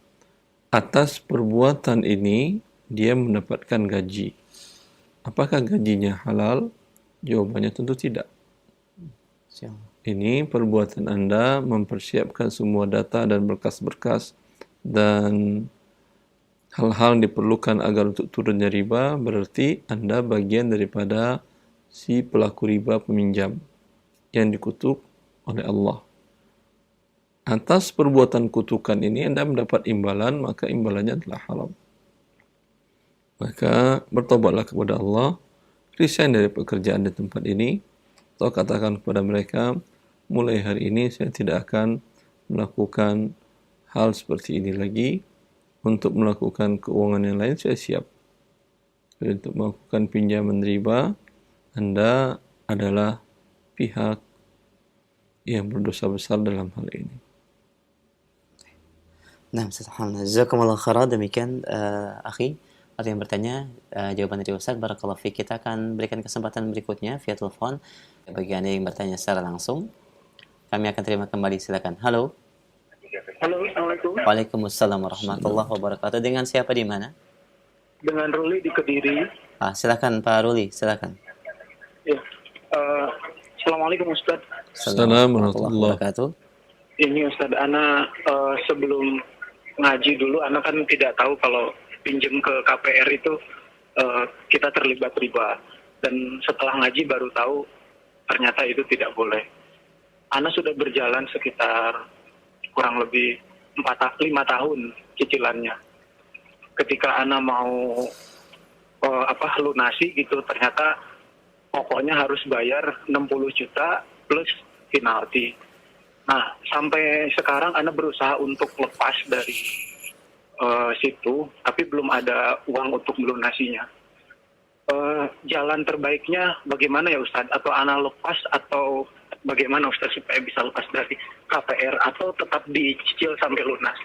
Atas perbuatan ini dia mendapatkan gaji. Apakah gajinya halal? Jawabannya tentu tidak. Ini perbuatan Anda mempersiapkan semua data dan berkas-berkas dan hal-hal yang diperlukan agar untuk turunnya riba, berarti Anda bagian daripada si pelaku riba peminjam yang dikutuk oleh Allah. Atas perbuatan kutukan ini Anda mendapat imbalan, maka imbalannya adalah haram. Maka bertobatlah kepada Allah, resign dari pekerjaan di tempat ini, atau katakan kepada mereka, mulai hari ini saya tidak akan melakukan hal seperti ini lagi. Untuk melakukan keuangan yang lain saya siap. Jadi untuk melakukan pinjaman riba, Anda adalah pihak yang berdosa besar dalam hal ini. Nah, Alhamdulillah. Jazakumullah khairan. Demikian akhi atau yang bertanya jawaban dari Ustaz. Barakallahu fiik. Kita akan berikan kesempatan berikutnya via telepon bagi Anda yang bertanya secara langsung. Kami akan terima kembali, silakan. Halo. Halo, Assalamualaikum. Waalaikumsalam warahmatullahi wabarakatuh. Dengan siapa di mana? Dengan Ruli di Kediri. Silakan Pak Ruli, silakan. Ya. Assalamualaikum Ustaz. Assalamualaikum warahmatullahi wabarakatuh. Ini Ustaz, Ana sebelum ngaji dulu, Ana kan tidak tahu kalau pinjam ke KPR itu kita terlibat riba. Dan setelah ngaji baru tahu ternyata itu tidak boleh. Ana sudah berjalan sekitar kurang lebih 5 tahun cicilannya. Ketika Ana mau lunasi gitu, ternyata pokoknya harus bayar 60 juta plus penalti. Nah, sampai sekarang Ana berusaha untuk lepas dari situ, tapi belum ada uang untuk melunasinya. Jalan terbaiknya bagaimana ya Ustadz? Atau Ana lepas atau bagaimana Ustadz supaya bisa lepas dari KPR atau tetap dicicil sampai lunas?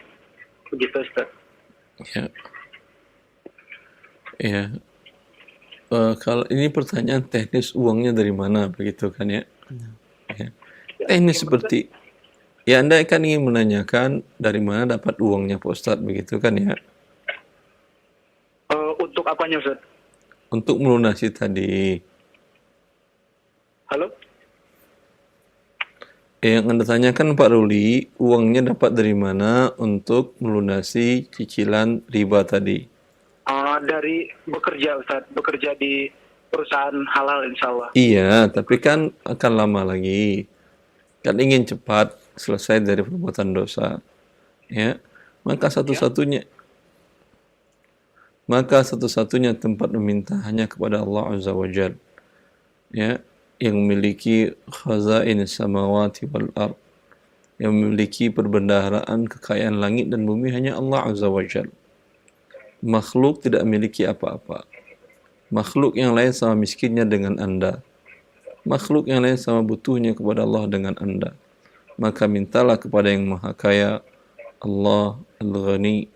Begitu Ustadz. Ya. Ya. Kalau ini pertanyaan teknis, uangnya dari mana begitu kan ya? Ya. Teknis seperti ya, Anda kan ingin menanyakan dari mana dapat uangnya Pak Ustadz begitu kan ya? Untuk apanya Ustadz? Untuk melunasi tadi. Halo? Yang Anda tanyakan Pak Ruli, uangnya dapat dari mana untuk melunasi cicilan riba tadi? Dari bekerja Ustaz, bekerja di perusahaan halal insya Allah. Iya, tapi kan akan lama lagi. Kan ingin cepat selesai dari perbuatan dosa. Ya, maka satu-satunya tempat meminta hanya kepada Allah Azza wa Jalla. Ya, yang memiliki khazain samawati wal ard, yang memiliki perbendaharaan kekayaan langit dan bumi, hanya Allah Azza wa Jalla. Makhluk tidak memiliki apa-apa. Makhluk yang lain sama miskinnya dengan Anda. Makhluk yang lain sama butuhnya kepada Allah dengan Anda. Maka mintalah kepada yang Maha Kaya, Allah Al-Ghani,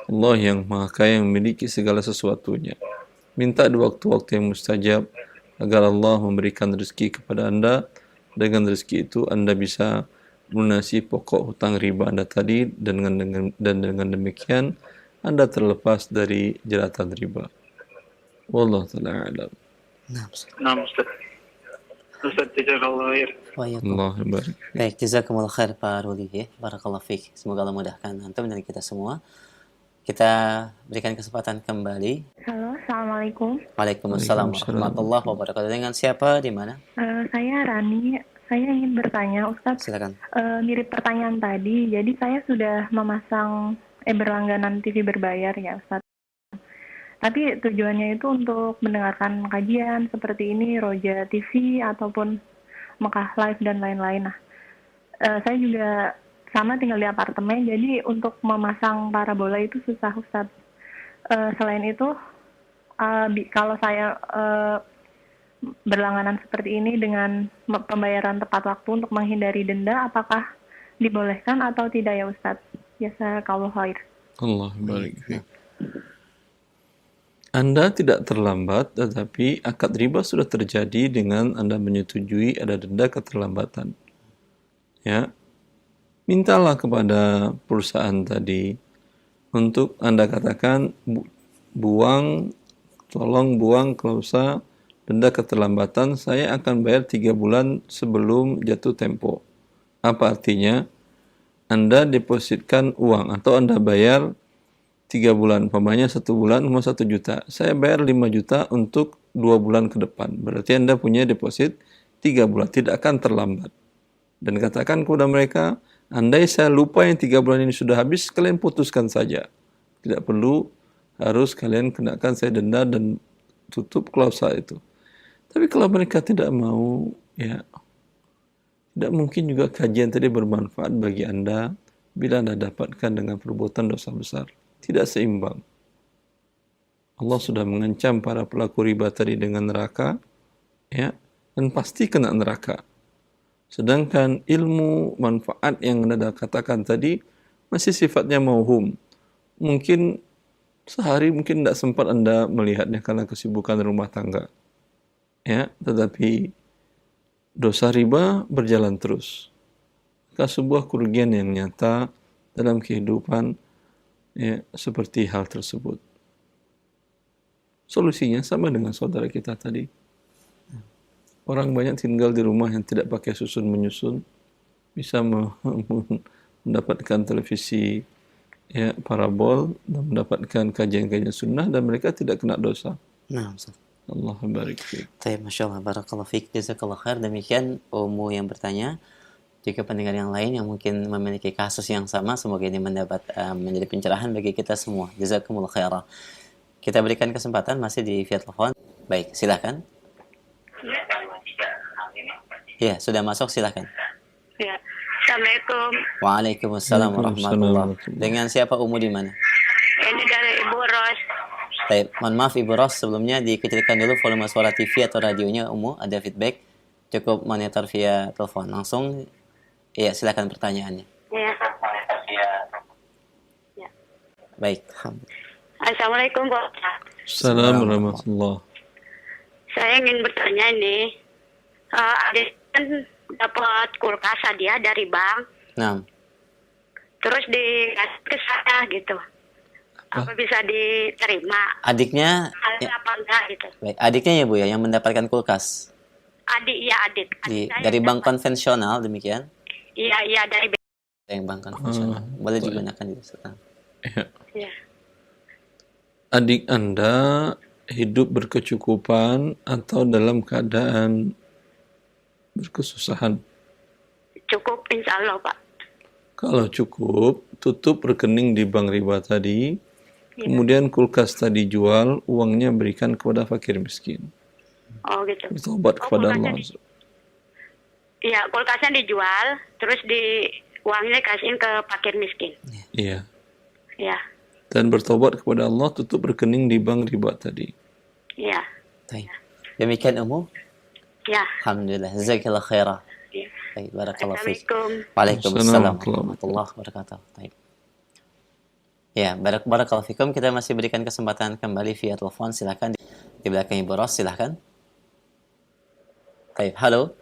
Allah yang Maha Kaya yang memiliki segala sesuatunya. Minta di waktu-waktu yang mustajab agar Allah memberikan rezeki kepada Anda. Dengan rezeki itu Anda bisa melunasi pokok hutang riba Anda tadi, dan dengan demikian Anda terlepas dari jeratan riba. Wallahu ta'ala a'lam. Nah, Ustaz. Nah, Ustaz. Ustaz, jazakallahu khair. Waalaikumsalam. Allah barik. Baik, jazakumullah khair Pak Rudi ya. Barakallahu fiik. Semoga Allah mudahkan antum dan kita semua. Kita berikan kesempatan kembali. Halo, Assalamualaikum. Waalaikumsalam Waalaikumsalam. warahmatullahi wabarakatuh. Dengan siapa, di mana? Saya Rani. Saya ingin bertanya, Ustadz. Silakan. Mirip pertanyaan tadi. Jadi saya sudah memasang berlangganan TV berbayar ya, Ustadz. Tapi tujuannya itu untuk mendengarkan kajian seperti ini, Roja TV ataupun Mekah Live dan lain-lain. Nah, saya juga sama tinggal di apartemen, jadi untuk memasang parabola itu susah, Ustadz. Selain itu, kalau saya berlangganan seperti ini dengan pembayaran tepat waktu untuk menghindari denda, apakah dibolehkan atau tidak ya Ustadz? Jazakallahu khair. Allah barik fiik. Anda tidak terlambat, tetapi akad riba sudah terjadi dengan Anda menyetujui ada denda keterlambatan. Ya, mintalah kepada perusahaan tadi untuk Anda katakan tolong buang klausa denda keterlambatan, saya akan bayar 3 bulan sebelum jatuh tempo. Apa artinya? Anda depositkan uang atau Anda bayar 3 bulan, umpamanya 1 bulan 1 juta. Saya bayar 5 juta untuk 2 bulan ke depan. Berarti Anda punya deposit 3 bulan, tidak akan terlambat. Dan katakan kepada mereka, andai saya lupa yang 3 bulan ini sudah habis, kalian putuskan saja. Tidak perlu harus kalian kenakan saya denda dan tutup klausa itu. Tapi kalau mereka tidak mau, ya tidak mungkin juga kajian tadi bermanfaat bagi Anda bila Anda dapatkan dengan perbuatan dosa besar. Tidak seimbang. Allah sudah mengancam para pelaku riba tadi dengan neraka, ya, dan pasti kena neraka. Sedangkan ilmu manfaat yang Anda katakan tadi masih sifatnya mauhum. Mungkin sehari mungkin tidak sempat Anda melihatnya karena kesibukan rumah tangga. Ya, tetapi dosa riba berjalan terus. Maka sebuah kerugian yang nyata dalam kehidupan, ya, seperti hal tersebut. Solusinya sama dengan saudara kita tadi. Orang banyak tinggal di rumah yang tidak pakai susun menyusun, bisa mendapatkan televisi, ya, parabol, dan mendapatkan kajian-kajian sunnah, dan mereka tidak kena dosa. Nah, Ustaz. Allah barik fiik. Baik, Masya Allah, barakallahu fiik, jazakallahu khair. Demikian Umu yang bertanya. Jika pendengar yang lain yang mungkin memiliki kasus yang sama, semoga ini menjadi pencerahan bagi kita semua. Jazakumullah khairan. Kita berikan kesempatan masih di via telepon. Baik, silakan. Ya, sudah masuk, silakan. Ya. Assalamualaikum. Waalaikumsalam warahmatullahi wabarakatuh. Dengan siapa, Umu, di mana? Ini dari Ibu Ros. Baik, mohon maaf Ibu Ros, sebelumnya dikecilkan dulu volume suara TV atau radionya, Umu, ada feedback. Cukup monitor via telepon. Langsung, ya, silakan pertanyaannya. Ya. Ya. Baik. Assalamualaikum Pak. Assalamualaikum warahmatullahi. Saya ingin bertanya ini, adik kan dapat kulkas hadiah dari bank, Nah, terus dikasih ke saya gitu. Apa bisa diterima? adiknya, Halal apa enggak gitu? baik, adiknya ya Bu ya, yang mendapatkan kulkas Adik saya dari bank dapat. konvensional, demikian? Iya dari Yang bank konvensional, boleh digunakan di sana. Ya. ya. Adik Anda hidup berkecukupan atau dalam keadaan berkesusahan? Cukup insya Allah Pak. Kalau cukup, tutup rekening di bank riba tadi, kemudian kulkas tadi jual, uangnya berikan kepada fakir miskin. Oh gitu. Bertobat kepada Allah. Iya, kulkasnya dijual, terus uangnya dikasihin ke fakir miskin. Iya. Iya. Dan bertobat kepada Allah, tutup rekening di bank riba tadi. Iya. Baik. Demikian Umu. Ya. Alhamdulillah. Jazakallah khairah. Iya. Baik, barakallahu fiik. Assalamualaikum. Waalaikumsalam Assalamualaikum warahmatullahi wabarakatuh. Baik. Ya, barakallahu fikum. Kita masih berikan kesempatan kembali via telepon. Silakan di belakang Ibu Ros, silakan. Baik, halo.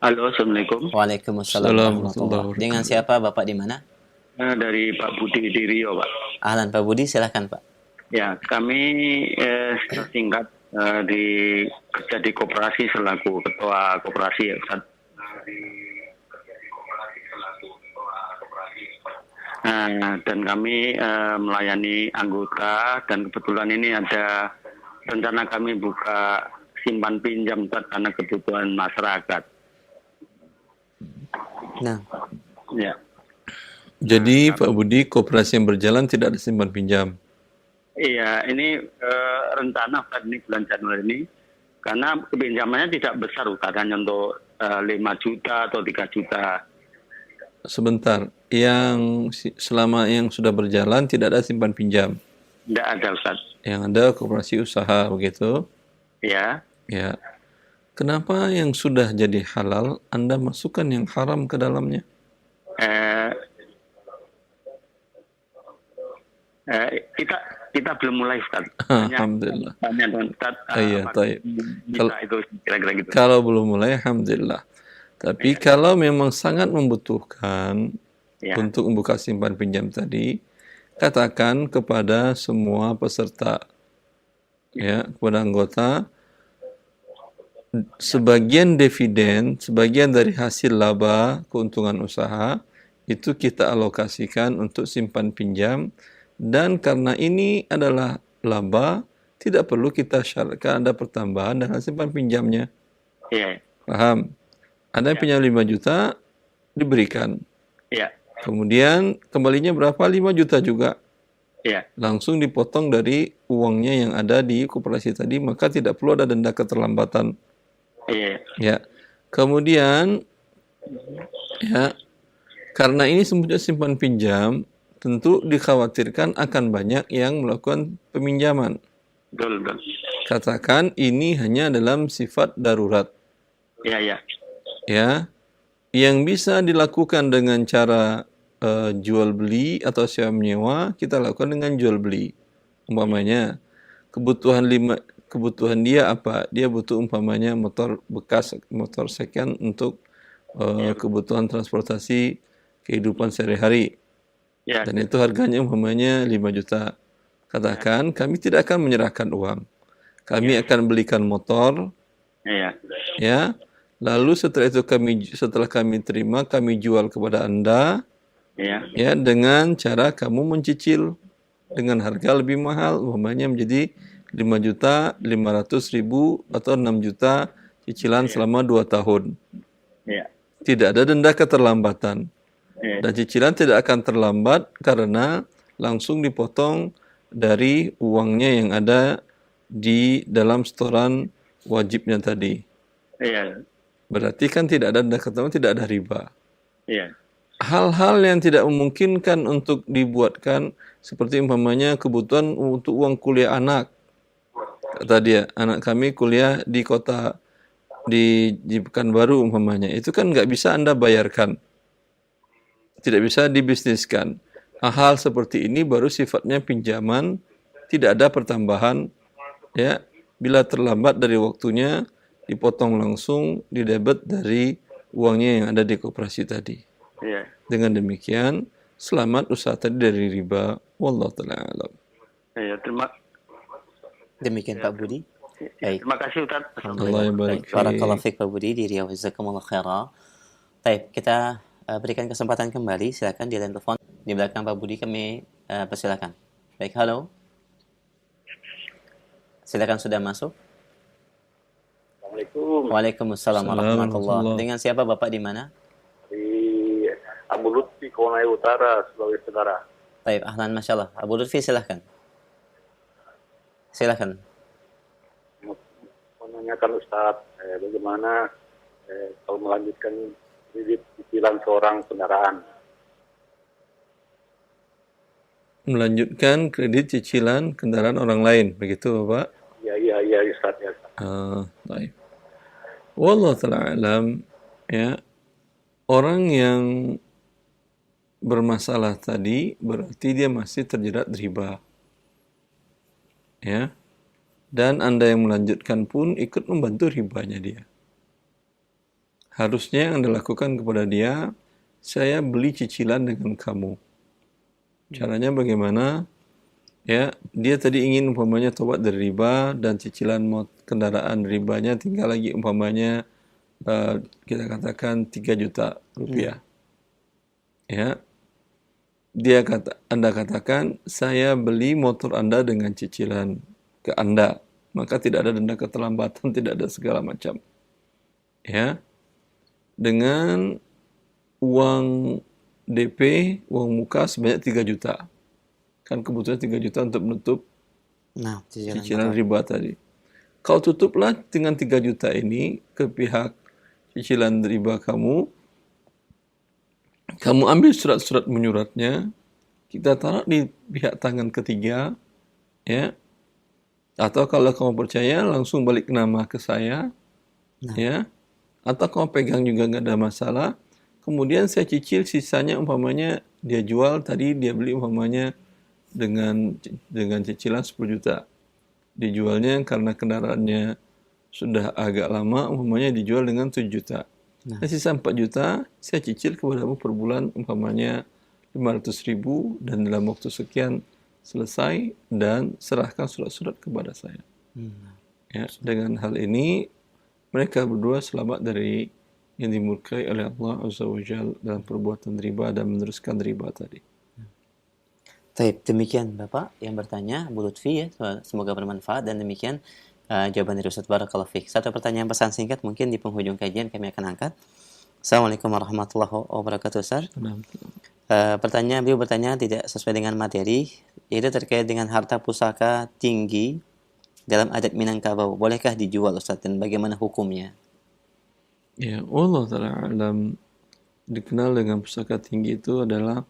Halo, Assalamualaikum. Waalaikumsalam warahmatullahi. Dengan siapa Bapak di mana? Dari Pak Budi di Rio, Pak. Ahlan Pak Budi, silakan Pak. Ya, kami singkat kerja di koperasi selaku ketua koperasi ya, Ustaz. Dan kami melayani anggota, dan kebetulan ini ada rencana kami buka simpan pinjam Ustaz, karena kebutuhan masyarakat. Nah, ya. Jadi Pak Budi, koperasi yang berjalan tidak ada simpan pinjam. Iya, ini rencana Ustaz, ini bulan Januari ini, karena pinjamannya tidak besar Ustaz, hanya untuk 5 juta atau 3 juta. Sebentar, yang selama yang sudah berjalan tidak ada simpan pinjam. Tidak ada Ustaz. Yang ada koperasi usaha, begitu? Ya. Ya. Kenapa yang sudah jadi halal Anda masukkan yang haram ke dalamnya? Kita belum mulai Ustaz. Alhamdulillah. Tanya dengan Ustaz. Iya, taib. Itu kira-kira gitu. Kalau belum mulai, alhamdulillah. Tapi kalau memang sangat membutuhkan untuk membuka simpan pinjam tadi, katakan kepada semua peserta, ya, kepada anggota, sebagian dividen, sebagian dari hasil laba keuntungan usaha itu kita alokasikan untuk simpan pinjam, dan karena ini adalah laba, tidak perlu kita syaratkan ada pertambahan dengan simpan pinjamnya. Iya. Paham? Ada yang pinjam 5 juta, diberikan. Iya. Kemudian kembalinya berapa? 5 juta juga. Iya. Langsung dipotong dari uangnya yang ada di koperasi tadi, maka tidak perlu ada denda keterlambatan. Iya. Ya. Kemudian, ya, karena ini semuanya simpan pinjam, tentu dikhawatirkan akan banyak yang melakukan peminjaman. Betul. Katakan ini hanya dalam sifat darurat. Iya. Ya, yang bisa dilakukan dengan cara jual beli atau sewa menyewa, kita lakukan dengan jual beli. Umpamanya kebutuhan dia apa? Dia butuh umpamanya motor bekas, motor second untuk kebutuhan transportasi kehidupan sehari-hari. Ya. Dan itu harganya umpamanya 5 juta. Katakan kami tidak akan menyerahkan uang. Kami akan belikan motor. Iya. Ya. Lalu setelah kami terima, kami jual kepada Anda. Ya, dengan cara kamu mencicil dengan harga lebih mahal, umpamanya menjadi 5.500.000 atau 6 juta cicilan selama 2 tahun. Tidak ada denda keterlambatan. Dan cicilan tidak akan terlambat karena langsung dipotong dari uangnya yang ada di dalam setoran wajibnya tadi. Iya. Berarti kan tidak ada denda keterlambatan, tidak ada riba. Iya. Hal-hal yang tidak memungkinkan untuk dibuatkan, seperti umpamanya kebutuhan untuk uang kuliah anak. Kata dia, anak kami kuliah di kota, di Pekanbaru umpamanya. Itu kan nggak bisa Anda bayarkan. Tidak bisa dibisniskan. Hal seperti ini baru sifatnya pinjaman, tidak ada pertambahan. Ya, bila terlambat dari waktunya, dipotong langsung, didebet dari uangnya yang ada di koperasi tadi. Iya. Dengan demikian, selamat usaha tadi dari riba. Wallahu ta'ala alam. Iya, demikian Pak Budi. Baik. Terima kasih Ustaz. Allah yang baik. Barakallahu fiik Pak Budi di Riau. Jazakumullah khairan. Baik, kita berikan kesempatan kembali. Silakan di line telepon di belakang Pak Budi, kami persilakan. Baik, halo. Silakan, sudah masuk. Assalamualaikum. Waalaikumsalam warahmatullahi. Dengan siapa Bapak di mana? Di Abu Lutfi, Konai Utara, Sulawesi Tenggara. Baik, ahlan, masya Allah. Abu Lutfi, silahkan. Silahkan. Menanyakan Ustaz, bagaimana kalau melanjutkan kredit cicilan seorang kendaraan? Melanjutkan kredit cicilan kendaraan orang lain, begitu Bapak? Iya Ustaz. Ya. Baik. Wallahu ta'ala alam, ya, orang yang bermasalah tadi berarti dia masih terjerat riba. Ya. Dan Anda yang melanjutkan pun ikut membantu ribanya dia. Harusnya yang Anda lakukan kepada dia, saya beli cicilan dengan kamu. Caranya bagaimana? Ya, dia tadi ingin umpamanya tobat dari riba dan cicilan kendaraan ribanya tinggal lagi umpamanya kita katakan 3 juta rupiah. Ya. Anda katakan saya beli motor Anda dengan cicilan ke Anda, maka tidak ada denda keterlambatan, tidak ada segala macam. Ya. Dengan uang DP, uang muka sebanyak 3 juta. Kan kebutuhan 3 juta untuk menutup cicilan riba tadi. Kau tutuplah dengan 3 juta ini ke pihak cicilan riba kamu. Kamu ambil surat-surat menyuratnya, kita taruh di pihak tangan ketiga, ya. Atau kalau kamu percaya, langsung balik nama ke saya, ya. Atau kamu pegang juga nggak ada masalah. Kemudian saya cicil sisanya umpamanya dia jual tadi dia beli umpamanya dengan cicilan 10 juta. Dijualnya karena kendaraannya sudah agak lama umpamanya dijual dengan 7 juta. Nah, sisa 4 juta saya cicil kepadamu per bulan umpamanya 500.000 dan dalam waktu sekian selesai dan serahkan surat-surat kepada saya. Ya, dengan hal ini mereka berdua selamat dari yang dimurkai oleh Allah Azza wa Jalla dalam perbuatan riba dan meneruskan riba tadi. Baik, demikian Bapak yang bertanya, Bu Lutfi ya, semoga bermanfaat dan demikian jawaban dari Ustaz Barakallahu Fik. Satu pertanyaan pesan singkat mungkin di penghujung kajian kami akan angkat. Assalamualaikum warahmatullahi wabarakatuh Ustaz. Beliau bertanya tidak sesuai dengan materi, yaitu terkait dengan harta pusaka tinggi dalam adat Minangkabau. Bolehkah dijual Ustaz dan bagaimana hukumnya? Ya, Allah Ta'ala alam, dikenal dengan pusaka tinggi itu adalah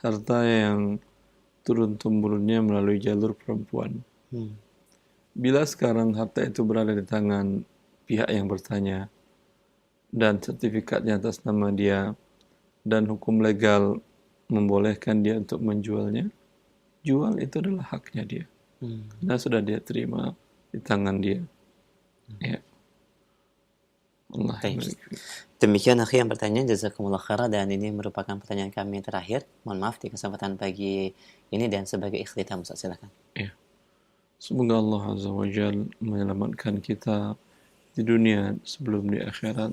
harta yang turun-temurunnya melalui jalur perempuan. Bila sekarang harta itu berada di tangan pihak yang bertanya dan sertifikatnya atas nama dia dan hukum legal membolehkan dia untuk menjualnya, jual itu adalah haknya dia. Karena sudah dia terima di tangan dia. Ya. Allah. Demikian akhi yang bertanya, jazakumullah khairan, dan ini merupakan pertanyaan kami terakhir. Mohon maaf di kesempatan pagi ini dan sebagai ikhtitam Ustaz, silakan. Ya. Semoga Allah Azza wa Jalla menyelamatkan kita di dunia sebelum di akhirat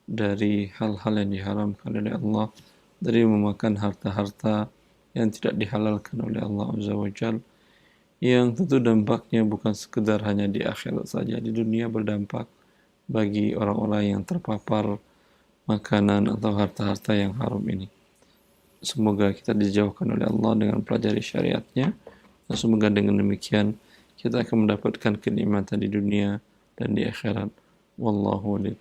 dari hal-hal yang diharamkan oleh Allah, dari memakan harta-harta yang tidak dihalalkan oleh Allah Azza wa Jalla, yang tentu dampaknya bukan sekedar hanya di akhirat saja, di dunia berdampak bagi orang-orang yang terpapar makanan atau harta-harta yang haram ini. Semoga kita dijauhkan oleh Allah dengan pelajari syariatnya, dan semoga dengan demikian kita akan mendapatkan kenikmatan di dunia dan di akhirat. Wallahu a'lam.